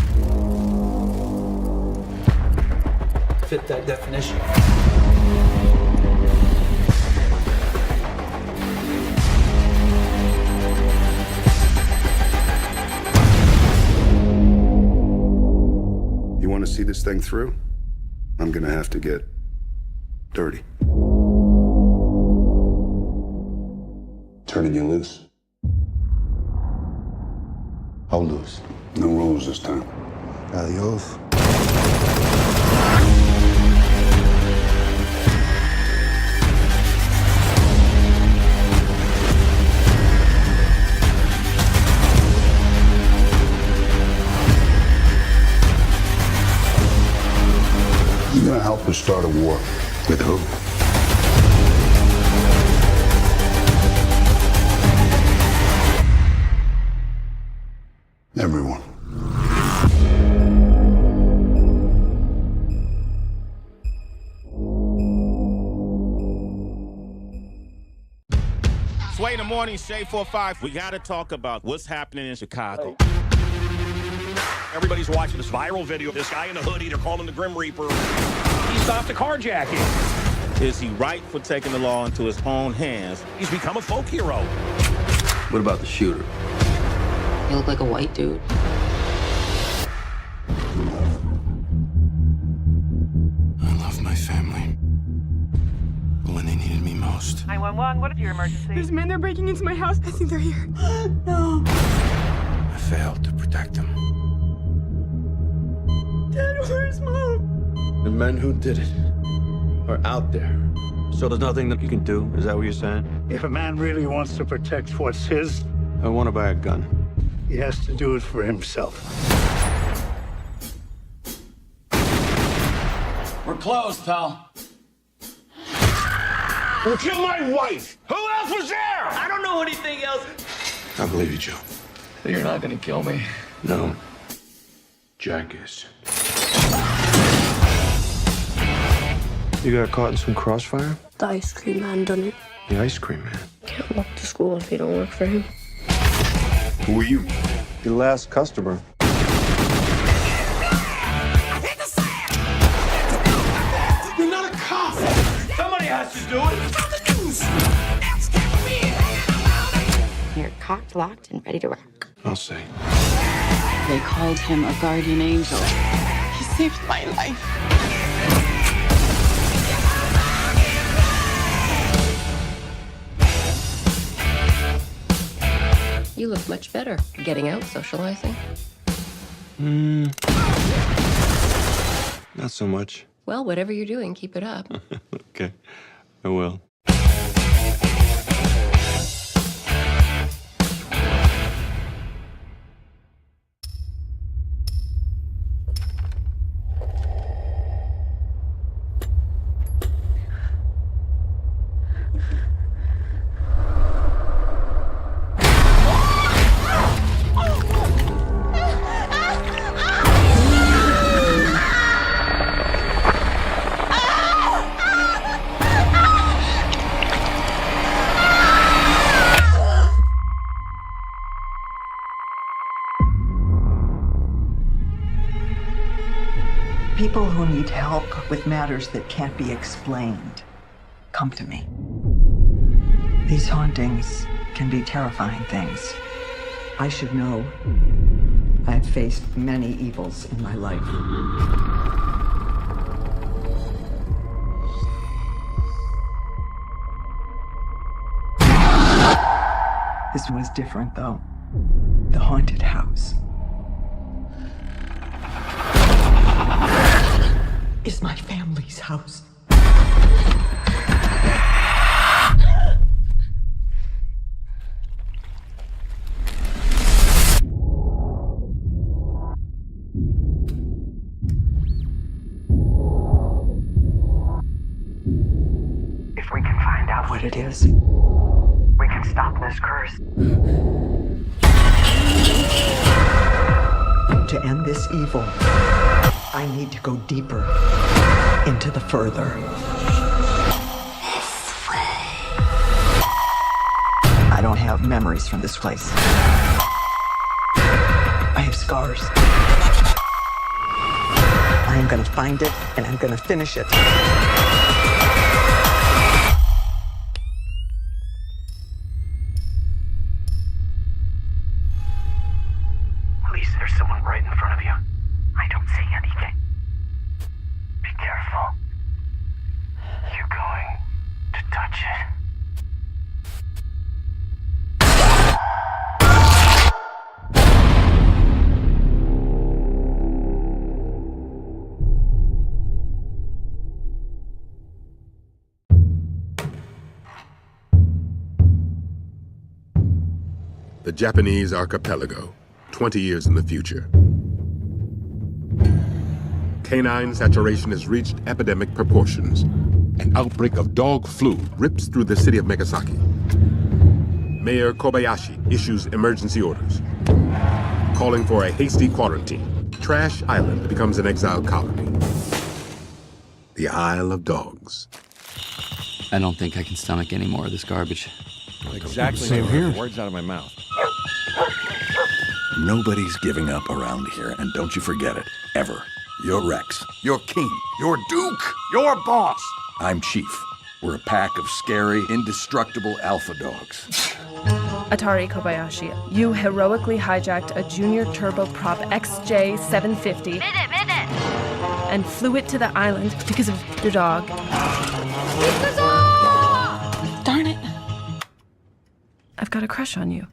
Speaker 6: fit that definition.
Speaker 17: You want to see this thing through? I'm gonna have to get dirty. Turning you loose. How loose? No rules this time. Adios. You're gonna help us start a war. With who? Everyone.
Speaker 4: Sway in the morning, Shade 4-5. We gotta talk about what's happening in Chicago.
Speaker 16: Everybody's watching this viral video of this guy in the hoodie. They're calling the Grim Reaper. He stopped a carjacking.
Speaker 4: Is he right for taking the law into his own hands?
Speaker 16: He's become a folk hero.
Speaker 1: What about the shooter?
Speaker 5: You look like a white dude.
Speaker 1: I love my family. But when they needed me most.
Speaker 18: 911, what is your emergency?
Speaker 20: There's men, they're breaking into my house. I think they're here.
Speaker 18: No.
Speaker 1: I failed to protect them.
Speaker 20: Dad, where's Mom?
Speaker 21: The men who did it are out there.
Speaker 23: So there's nothing that you can do? Is that what you're saying?
Speaker 19: If a man really wants to protect what's his,
Speaker 23: I want to buy a gun.
Speaker 19: he has to do it for himself.
Speaker 16: We're closed, pal. You killed my wife. Who else was there? I don't know anything else.
Speaker 1: I believe you, Joe.
Speaker 7: So you're not gonna kill me?
Speaker 1: No. Jack is.
Speaker 23: You got caught in some crossfire?
Speaker 20: The ice cream man done it.
Speaker 23: The ice cream man.
Speaker 20: Can't walk to school if you don't work for him.
Speaker 1: Who are you?
Speaker 23: Your last customer.
Speaker 16: You're not a cop. Somebody has to do it.
Speaker 5: You're cocked, locked, and ready to rock.
Speaker 1: I'll say.
Speaker 5: They called him a guardian angel. He saved my life. You look much better. Getting out, socializing.
Speaker 23: Not so much.
Speaker 5: Well, whatever you're doing, keep it up.
Speaker 23: Okay, I will.
Speaker 11: People who need help with matters that can't be explained come to me. These hauntings can be terrifying things. I should know. I've faced many evils in my life. This was different, though. The haunted house is my family's house. If we can find out what it is, we can stop this curse. To end this evil, I need to go deeper into the further. I don't have memories from this place. I have scars. I am gonna find it, and I'm gonna finish it. Please, there's someone right in front of you. I don't see anything. Be careful. You're going to touch it.
Speaker 25: The Japanese archipelago, 20 years in the future. Canine saturation has reached epidemic proportions. An outbreak of dog flu rips through the city of Megasaki. Mayor Kobayashi issues emergency orders, calling for a hasty quarantine. Trash Island becomes an exile colony. The Isle of Dogs.
Speaker 2: I don't think I can stomach any more of this garbage.
Speaker 21: Exactly.
Speaker 14: Same here.
Speaker 21: Words out of my mouth.
Speaker 15: Nobody's giving up around here, and don't you forget it, ever. You're Rex. You're King. You're Duke. You're Boss. I'm Chief. We're a pack of scary, indestructible alpha dogs.
Speaker 22: Atari Kobayashi, you heroically hijacked a junior turboprop XJ750 and flew it to the island because of your dog. Darn it. I've got a crush on you.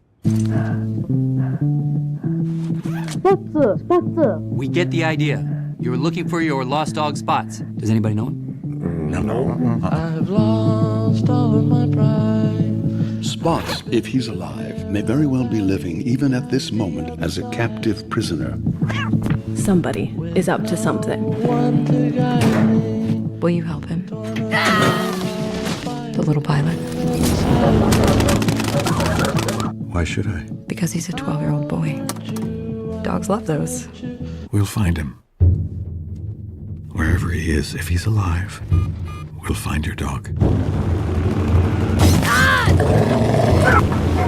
Speaker 2: We get the idea. You were looking for your lost dog Spots. Does anybody know him?
Speaker 15: No.
Speaker 21: I've lost all of my pride.
Speaker 17: Spots, if he's alive, may very well be living, even at this moment, as a captive prisoner.
Speaker 22: Somebody is up to something.
Speaker 5: Will you help him? The little pilot.
Speaker 17: Why should I?
Speaker 5: Because he's a 12-year-old boy. Dogs love those.
Speaker 17: We'll find him. Wherever he is, if he's alive, we'll find your dog.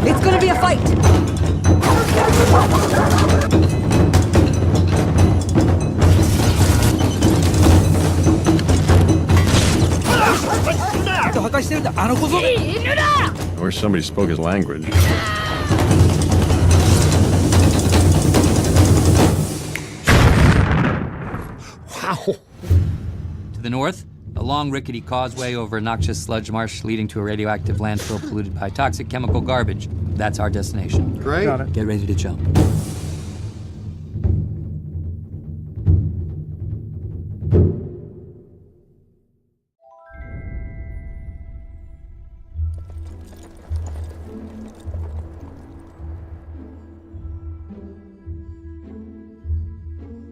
Speaker 18: It's gonna be a fight!
Speaker 21: I wish somebody spoke his language.
Speaker 2: Wow. To the north, a long rickety causeway over a noxious sludge marsh leading to a radioactive landfill polluted by toxic chemical garbage. That's our destination.
Speaker 21: Great.
Speaker 6: Got it.
Speaker 2: Get ready to jump.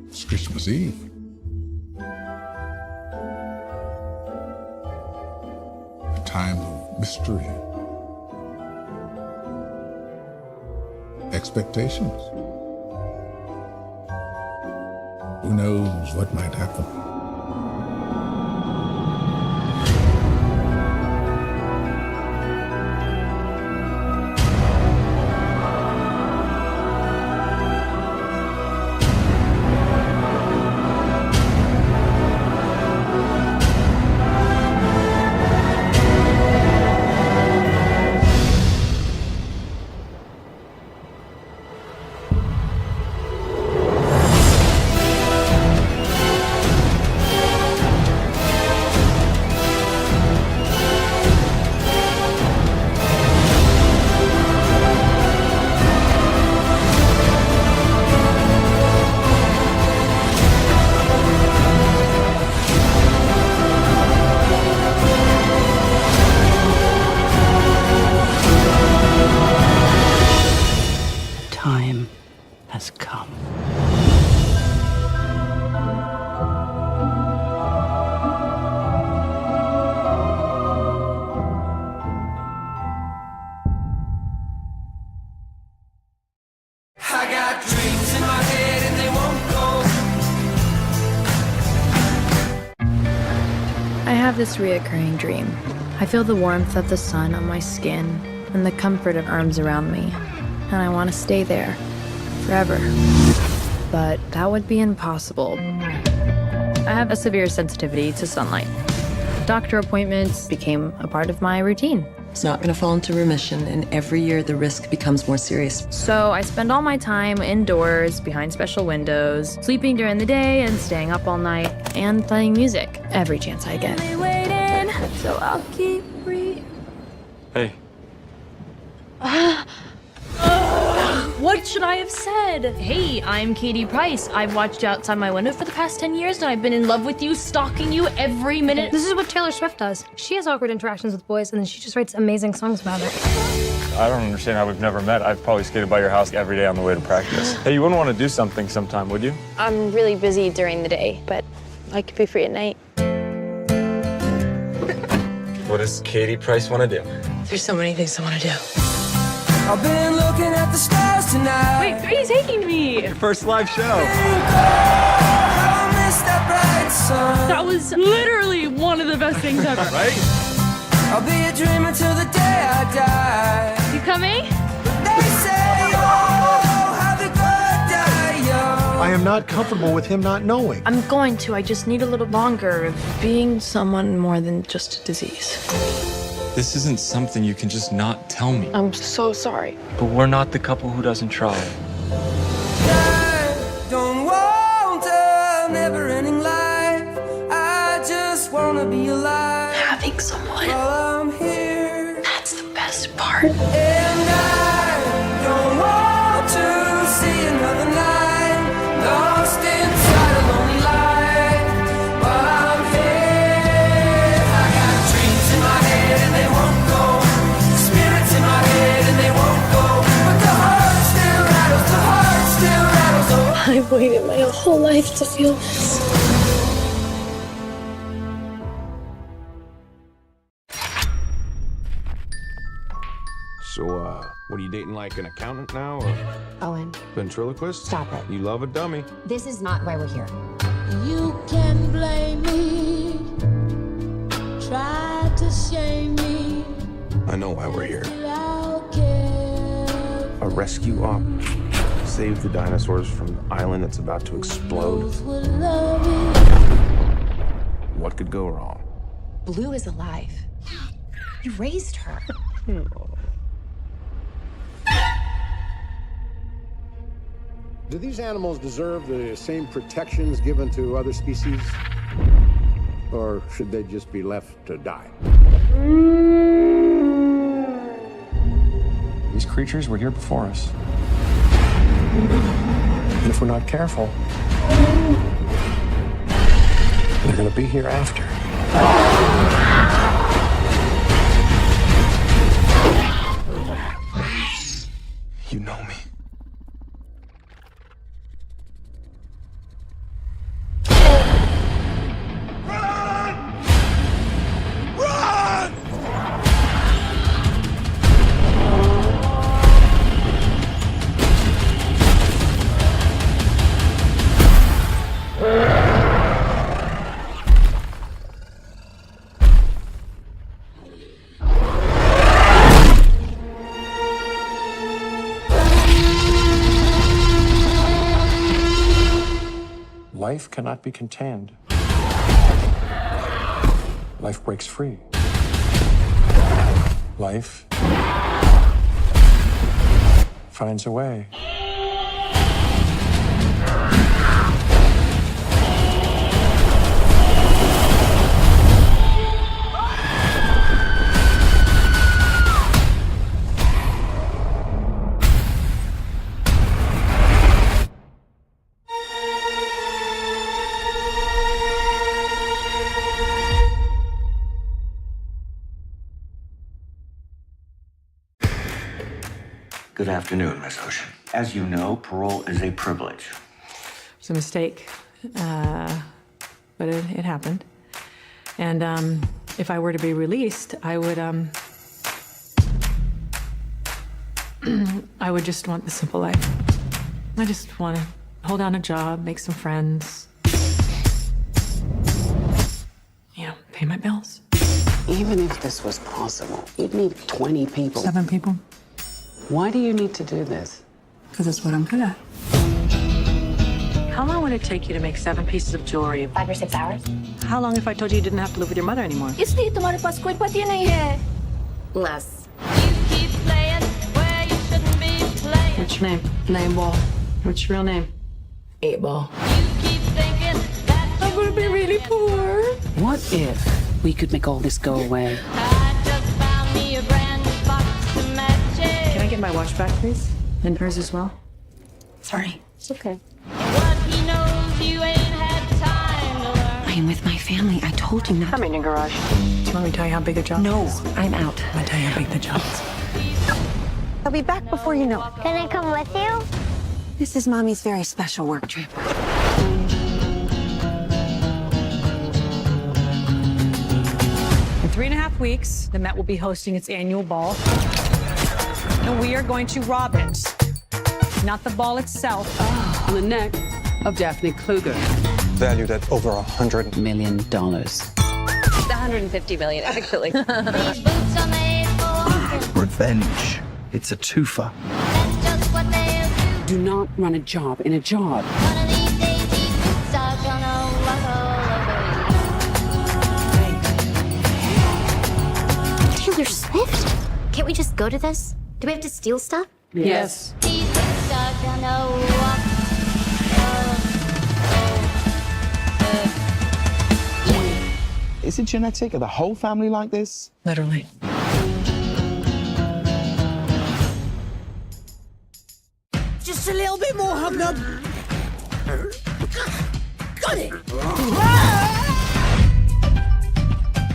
Speaker 25: It's Christmas Eve. A time of mystery. Expectations. Who knows what might happen?
Speaker 2: Time has come.
Speaker 12: I got dreams in my head and they won't go.
Speaker 20: I have this reoccurring dream. I feel the warmth of the sun on my skin and the comfort of arms around me, and I want to stay there forever. But that would be impossible. I have a severe sensitivity to sunlight. Doctor appointments became a part of my routine.
Speaker 5: It's not going to fall into remission, and every year the risk becomes more serious.
Speaker 20: So I spend all my time indoors, behind special windows, sleeping during the day and staying up all night, and playing music every chance I get. Waiting, so I'll keep breathing.
Speaker 21: Hey.
Speaker 20: What should I have said? Hey, I'm Katie Price. I've watched you outside my window for the past 10 years, and I've been in love with you, stalking you every minute.
Speaker 13: This is what Taylor Swift does. She has awkward interactions with boys, and then she just writes amazing songs about it.
Speaker 21: I don't understand how we've never met. I've probably skated by your house every day on the way to practice. Hey, you wouldn't want to do something sometime, would you?
Speaker 20: I'm really busy during the day, but I could pay for your night.
Speaker 21: What does Katie Price want to do?
Speaker 5: There's so many things I want to do.
Speaker 12: I've been looking at the stars tonight.
Speaker 22: Wait, where are you taking me?
Speaker 21: Your first live show.
Speaker 22: That was literally one of the best things ever.
Speaker 21: Right?
Speaker 12: I'll be a dreamer till the day I die.
Speaker 22: You coming?
Speaker 12: They say, oh, how the good die young.
Speaker 8: I am not comfortable with him not knowing.
Speaker 20: I'm going to. I just need a little longer of being someone more than just a disease.
Speaker 21: This isn't something you can just not tell me.
Speaker 20: I'm so sorry.
Speaker 7: But we're not the couple who doesn't try.
Speaker 12: I don't want a never-ending life. I just wanna be alive.
Speaker 20: Having someone.
Speaker 12: While I'm here.
Speaker 20: That's the best part.
Speaker 12: And I don't want to see another night lost inside a lonely life. While I'm here, I got dreams in my head and they won't go. Spirits in my head and they won't go. But the heart still rattles, the heart still rattles. Oh.
Speaker 20: I've waited my whole life to feel this.
Speaker 9: So, what are you dating, like an accountant now, or
Speaker 10: Owen,
Speaker 9: ventriloquist?
Speaker 10: stop it.
Speaker 9: You love a dummy.
Speaker 10: This is not why we're here.
Speaker 14: You can blame me, try to shame me.
Speaker 9: I know why we're here.
Speaker 14: I'll care.
Speaker 9: A rescue op. Save the dinosaurs from the island that's about to explode.
Speaker 14: Those will love you.
Speaker 9: What could go wrong?
Speaker 10: Blue is alive. You raised her.
Speaker 8: Do these animals deserve the same protections given to other species? Or should they just be left to die?
Speaker 23: These creatures were here before us. And if we're not careful, they're gonna be here after.
Speaker 9: You know me.
Speaker 23: Life cannot be contained. Life breaks free. Life finds a way.
Speaker 24: Good afternoon, Miss Ocean. As you know, parole is a privilege.
Speaker 26: It's a mistake, but it happened. And if I were to be released, I would I would just want the simple life. I just want to hold down a job, make some friends, pay my bills.
Speaker 5: Even if this was possible, you'd need 20 people.
Speaker 26: 7 people.
Speaker 5: Why do you need to do this?
Speaker 26: Because it's what I'm good at. How long would it take you to make 7 pieces of jewelry?
Speaker 13: 5 or 6 hours.
Speaker 26: How long if I told you you didn't have to live with your mother anymore?
Speaker 13: इसलिए तुम्हारे पास कोई पति नहीं है.
Speaker 10: Less.
Speaker 14: Keep playing where you shouldn't be playing.
Speaker 26: What's your name? Name Ball. What's your real name?
Speaker 10: 8 Ball.
Speaker 14: Keep thinking that
Speaker 26: I'm gonna be really poor.
Speaker 5: What if we could make all this go away?
Speaker 14: I just found me a brand new box to match it.
Speaker 26: Can I get my watch back, please? And hers as well?
Speaker 10: Sorry.
Speaker 26: It's okay.
Speaker 14: What he knows you ain't had time to learn.
Speaker 10: I am with my family. I told you not.
Speaker 26: I'm in your garage. Do you want me to tell you how big the job
Speaker 10: No,
Speaker 26: is?
Speaker 10: I'm out.
Speaker 26: I'll tell you how big the job is.
Speaker 10: I'll be back before you know it.
Speaker 13: Can I come with you?
Speaker 10: This is Mommy's very special work trip.
Speaker 26: weeks, the Met will be hosting its annual ball. And we are going to rob it. Not the ball itself.
Speaker 5: On the neck of Daphne Kluger.
Speaker 23: Valued at over $100 million.
Speaker 10: $150 million, actually.
Speaker 14: These boots are made for walking.
Speaker 1: Revenge. It's a twofer.
Speaker 14: That's just what they'll do.
Speaker 5: Do not run a job in a job.
Speaker 14: One of these days, these boots are gonna walk all over you.
Speaker 10: Taylor Swift? Can't we just go to this? Do we have to steal stuff?
Speaker 5: Yes.
Speaker 14: These boots are gonna walk.
Speaker 1: Is it genetic? Are the whole family like this?
Speaker 26: Literally.
Speaker 12: Just a little bit more, Hobnob. Got it.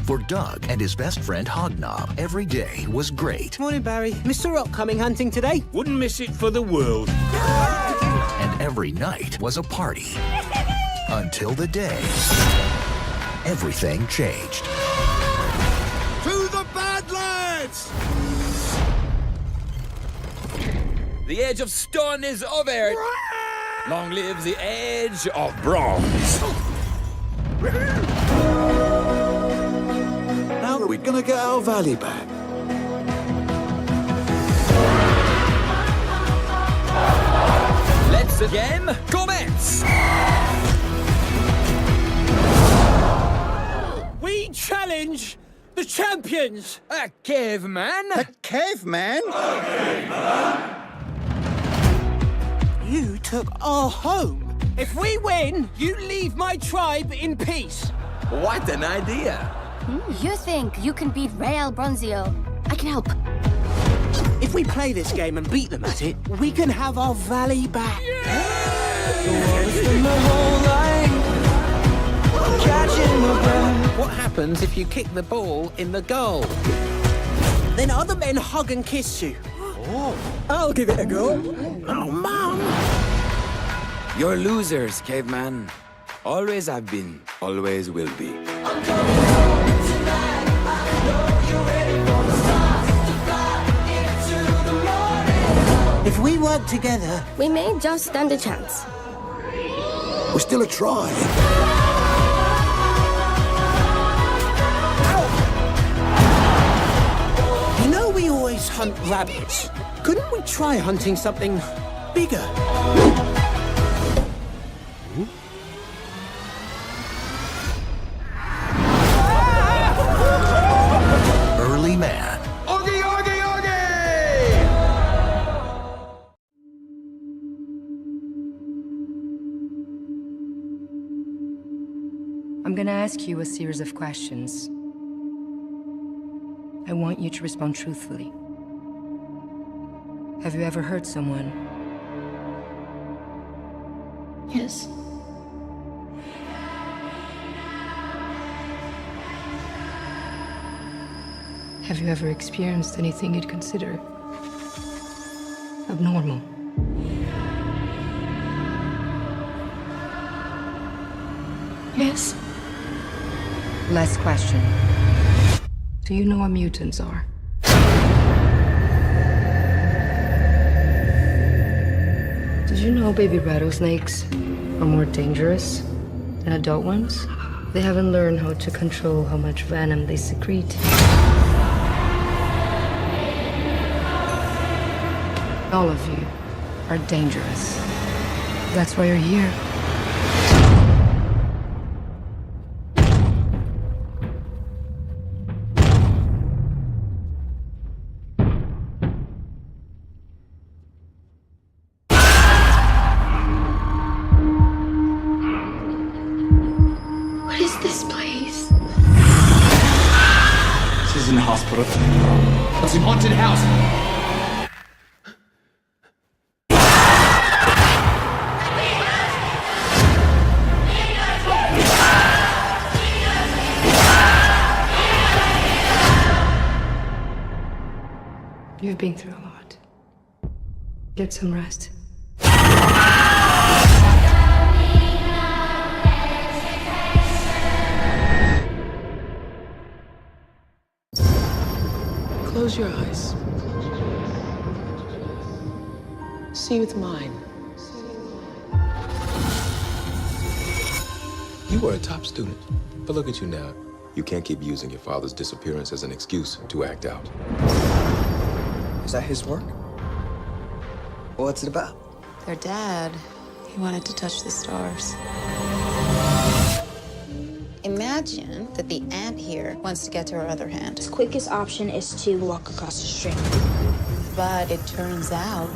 Speaker 3: For Doug and his best friend Hognob, every day was great.
Speaker 12: Morning, Barry. Mr. Rock coming hunting today?
Speaker 15: Wouldn't miss it for the world.
Speaker 3: And every night was a party. Until the day everything changed.
Speaker 15: To the Badlands!
Speaker 4: The age of stone is over. Long live the age of bronze.
Speaker 15: How are we gonna get our valley back?
Speaker 4: Let's the game commence.
Speaker 12: We challenge the champions.
Speaker 4: A caveman?
Speaker 1: A caveman?
Speaker 12: You took our home. If we win, you leave my tribe in peace.
Speaker 4: What an idea.
Speaker 10: You think you can beat Real Bronzio? I can help.
Speaker 12: If we play this game and beat them at it, we can have our valley back.
Speaker 6: What happens if you kick the ball in the goal?
Speaker 12: Then other men hug and kiss you. I'll give it a go.
Speaker 4: Oh, Mom! You're losers, caveman. Always have been, always will be.
Speaker 12: If we work together,
Speaker 10: We may just stand a chance.
Speaker 15: We're still a tribe.
Speaker 12: you know we always hunt rabbits. Couldn't we try hunting something bigger?
Speaker 3: Early man.
Speaker 15: Oogie, oogie, oogie!
Speaker 11: I'm gonna ask you a series of questions. I want you to respond truthfully. Have you ever hurt someone?
Speaker 10: Yes.
Speaker 11: Have you ever experienced anything you'd consider abnormal?
Speaker 10: Yes.
Speaker 11: Last question. Do you know what mutants are? Did you know baby rattlesnakes are more dangerous than adult ones? They haven't learned how to control how much venom they secrete. All of you are dangerous. That's why you're here.
Speaker 10: What is this place?
Speaker 1: This isn't a hospital.
Speaker 4: It's an haunted house.
Speaker 11: You've been through a lot. Get some rest.
Speaker 5: Close your eyes. See with mine.
Speaker 2: You were a top student, but look at you now. You can't keep using your father's disappearance as an excuse to act out.
Speaker 16: Is that his work? What's it about?
Speaker 5: Their dad, he wanted to touch the stars.
Speaker 10: Imagine that the ant here wants to get to her other hand.
Speaker 14: The quickest option is to walk across the street.
Speaker 10: But it turns out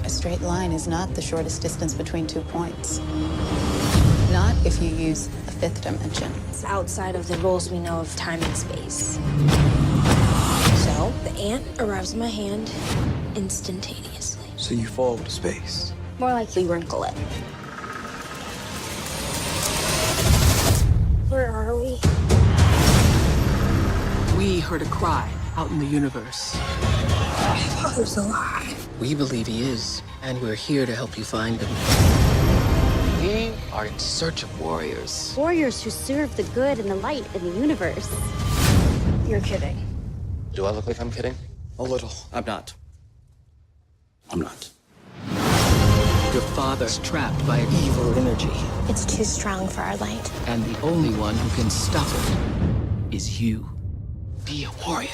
Speaker 10: a straight line is not the shortest distance between 2 points. Not if you use a fifth dimension.
Speaker 14: It's outside of the rules we know of time and space. So the ant arrives in my hand instantaneously.
Speaker 16: So you fall to space.
Speaker 14: More likely wrinkle it. Where are we?
Speaker 5: We heard a cry out in the universe.
Speaker 14: My father's alive.
Speaker 5: We believe he is, and we're here to help you find him. We are in search of warriors.
Speaker 14: Warriors who serve the good and the light in the universe. You're kidding.
Speaker 7: Do I look like I'm kidding?
Speaker 16: A little. I'm not. I'm not.
Speaker 5: Your father's trapped by an evil energy,
Speaker 14: It's too strong for our light.
Speaker 5: and the only one who can stop it is you. Be a warrior.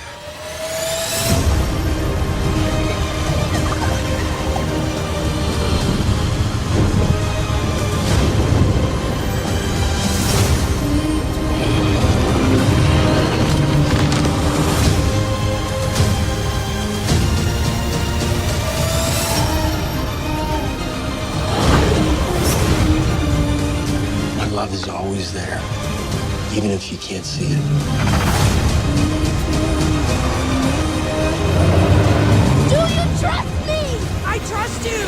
Speaker 23: My love is always there, even if you can't see it.
Speaker 14: Do you trust me? I trust you!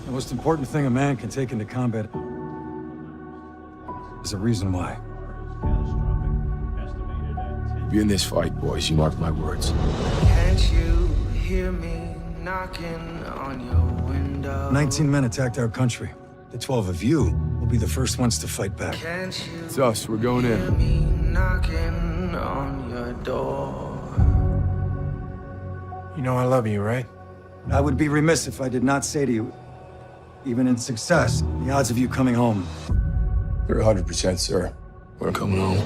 Speaker 17: The most important thing a man can take into combat is a reason why.
Speaker 2: Be in this fight, boys. You mark my words.
Speaker 12: Can't you hear me knocking on your window?
Speaker 17: 19 men attacked our country. The 12 of you will be the first ones to fight back.
Speaker 12: Can't you
Speaker 2: It's us. We're going
Speaker 12: hear
Speaker 2: in.
Speaker 12: me knocking on your door?
Speaker 23: You know I love you, right?
Speaker 17: I would be remiss if I did not say to you, even in success, the odds of you coming home.
Speaker 2: You're 100%, sir. We're coming home.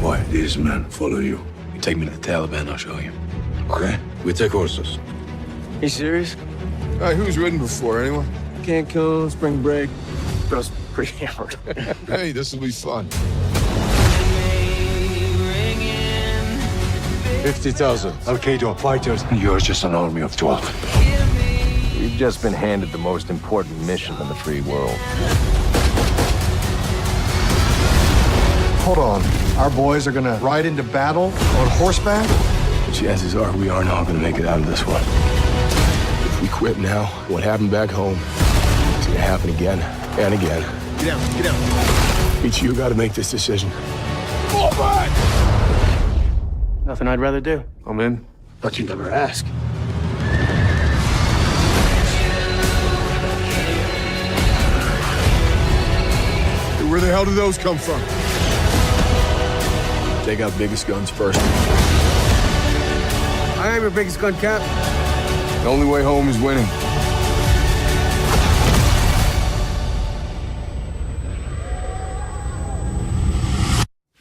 Speaker 23: Why these men follow you?
Speaker 2: You take me to the Taliban, I'll show you.
Speaker 23: Okay, we take horses.
Speaker 7: You serious?
Speaker 2: All right, who's ridden before, anyone?
Speaker 23: Cancun, spring break. That's pretty hammered.
Speaker 2: Hey, this will be fun.
Speaker 23: 50,000 Al-Qaeda fighters, and you're just an army of 12.
Speaker 9: We've just been handed the most important mission in the free world.
Speaker 23: Hold on. Our boys are gonna ride into battle on horseback?
Speaker 2: The chances are we aren't all gonna make it out of this one. If we quit now, what happened back home is gonna happen again and again.
Speaker 23: Get down, get down.
Speaker 2: Each of you gotta make this decision. Fall back!
Speaker 23: Nothing I'd rather do. I'm in. But you never ask.
Speaker 2: Hey, where the hell did those come from? Take out biggest guns first.
Speaker 23: I am your biggest gun, Cap.
Speaker 2: The only way home is winning.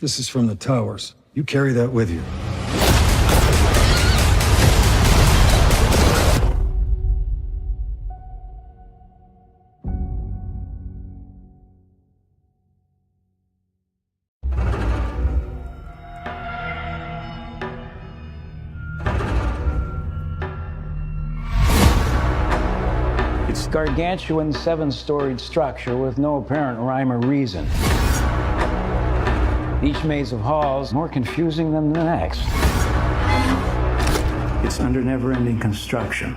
Speaker 17: This is from the towers. You carry that with you.
Speaker 18: It's a gargantuan 7-storied structure with no apparent rhyme or reason. Each maze of halls more confusing than the next. It's under never-ending construction.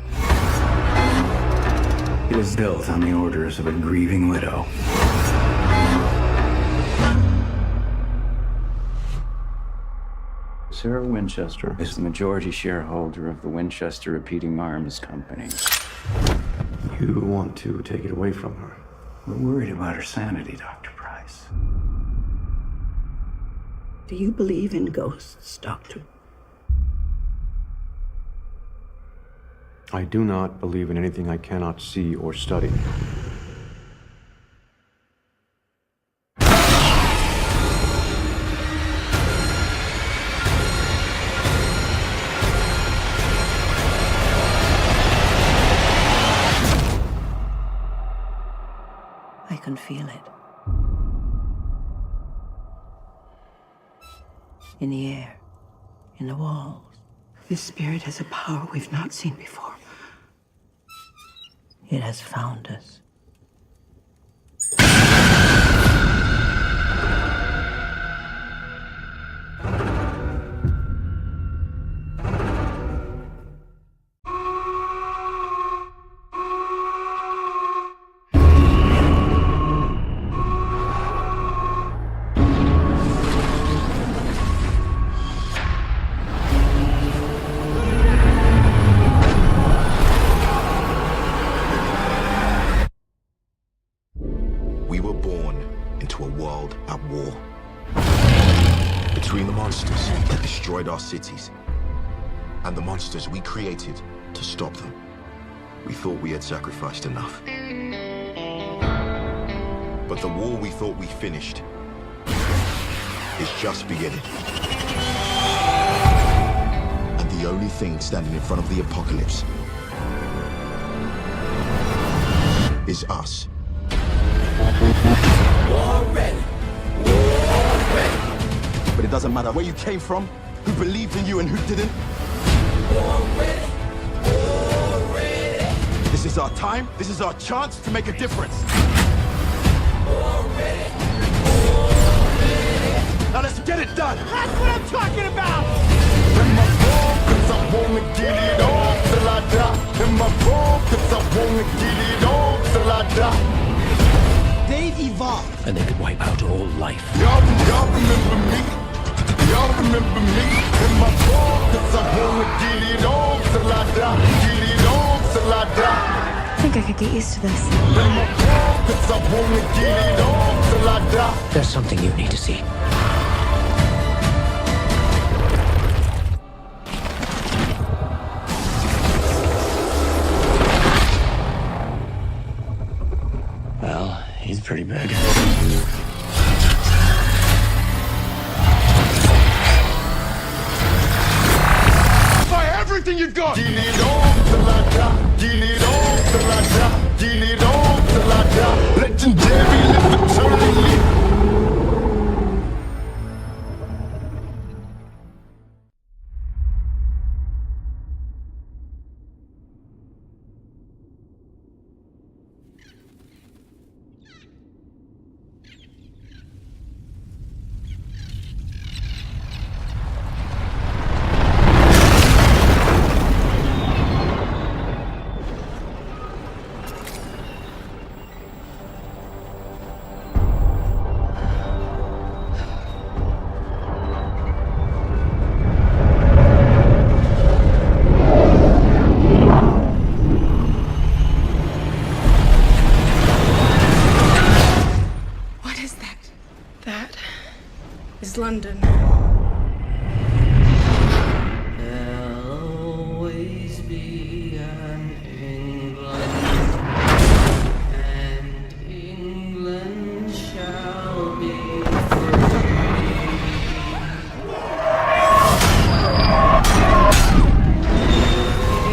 Speaker 18: It was built on the orders of a grieving widow. Sarah Winchester is the majority shareholder of the Winchester Repeating Arms Company.
Speaker 9: You want to take it away from her?
Speaker 18: We're worried about her sanity, Dr. Price.
Speaker 8: Do you believe in ghosts, Doctor?
Speaker 9: I do not believe in anything I cannot see or study.
Speaker 8: I can feel it. In the air, in the walls. This spirit has a power we've not seen before. It has found us.
Speaker 19: We were born into a world at war. Between the monsters that destroyed our cities and the monsters we created to stop them. We thought we had sacrificed enough. But the war we thought we finished is just beginning. And the only thing standing in front of the apocalypse is us.
Speaker 12: War ready. War ready.
Speaker 19: But it doesn't matter where you came from, who believed in you and who didn't.
Speaker 12: War ready. War ready.
Speaker 19: This is our time. This is our chance to make a difference.
Speaker 12: War ready. War ready.
Speaker 19: Now let's get it done.
Speaker 12: That's what I'm talking about.
Speaker 19: In my phone, 'cause I wanna get it on till I die. In my phone, 'cause I wanna get it on till I die.
Speaker 12: They've evolved.
Speaker 16: And they could wipe out all life.
Speaker 19: Y'all remember me. Y'all remember me. In my phone, 'cause I wanna get it on till I die. Get it on till I die.
Speaker 14: I think I could get used to this.
Speaker 19: In my phone, 'cause I wanna get it on till I die.
Speaker 16: There's something you need to see. Well, he's pretty big.
Speaker 19: Fire everything you've got! Get it on till I die. Get it on till I die. Get it on till I die. Legendary, live eternally.
Speaker 5: is London.
Speaker 12: There'll always be an England, and England shall be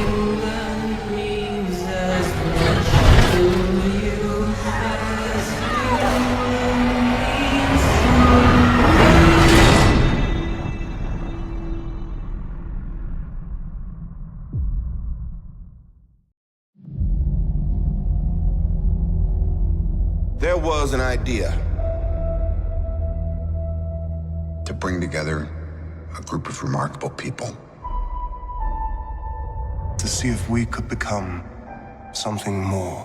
Speaker 12: England means as much to you as
Speaker 19: There was an idea to bring together a group of remarkable people.
Speaker 20: To see if we could become something more.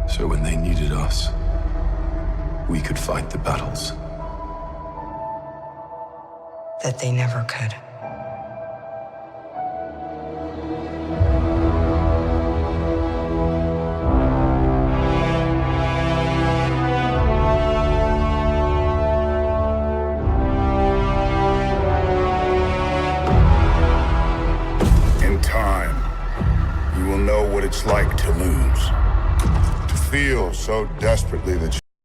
Speaker 2: So when they needed us, we could fight the battles.
Speaker 8: that they never could.
Speaker 19: In time, you will know what it's like to lose. To feel so desperately that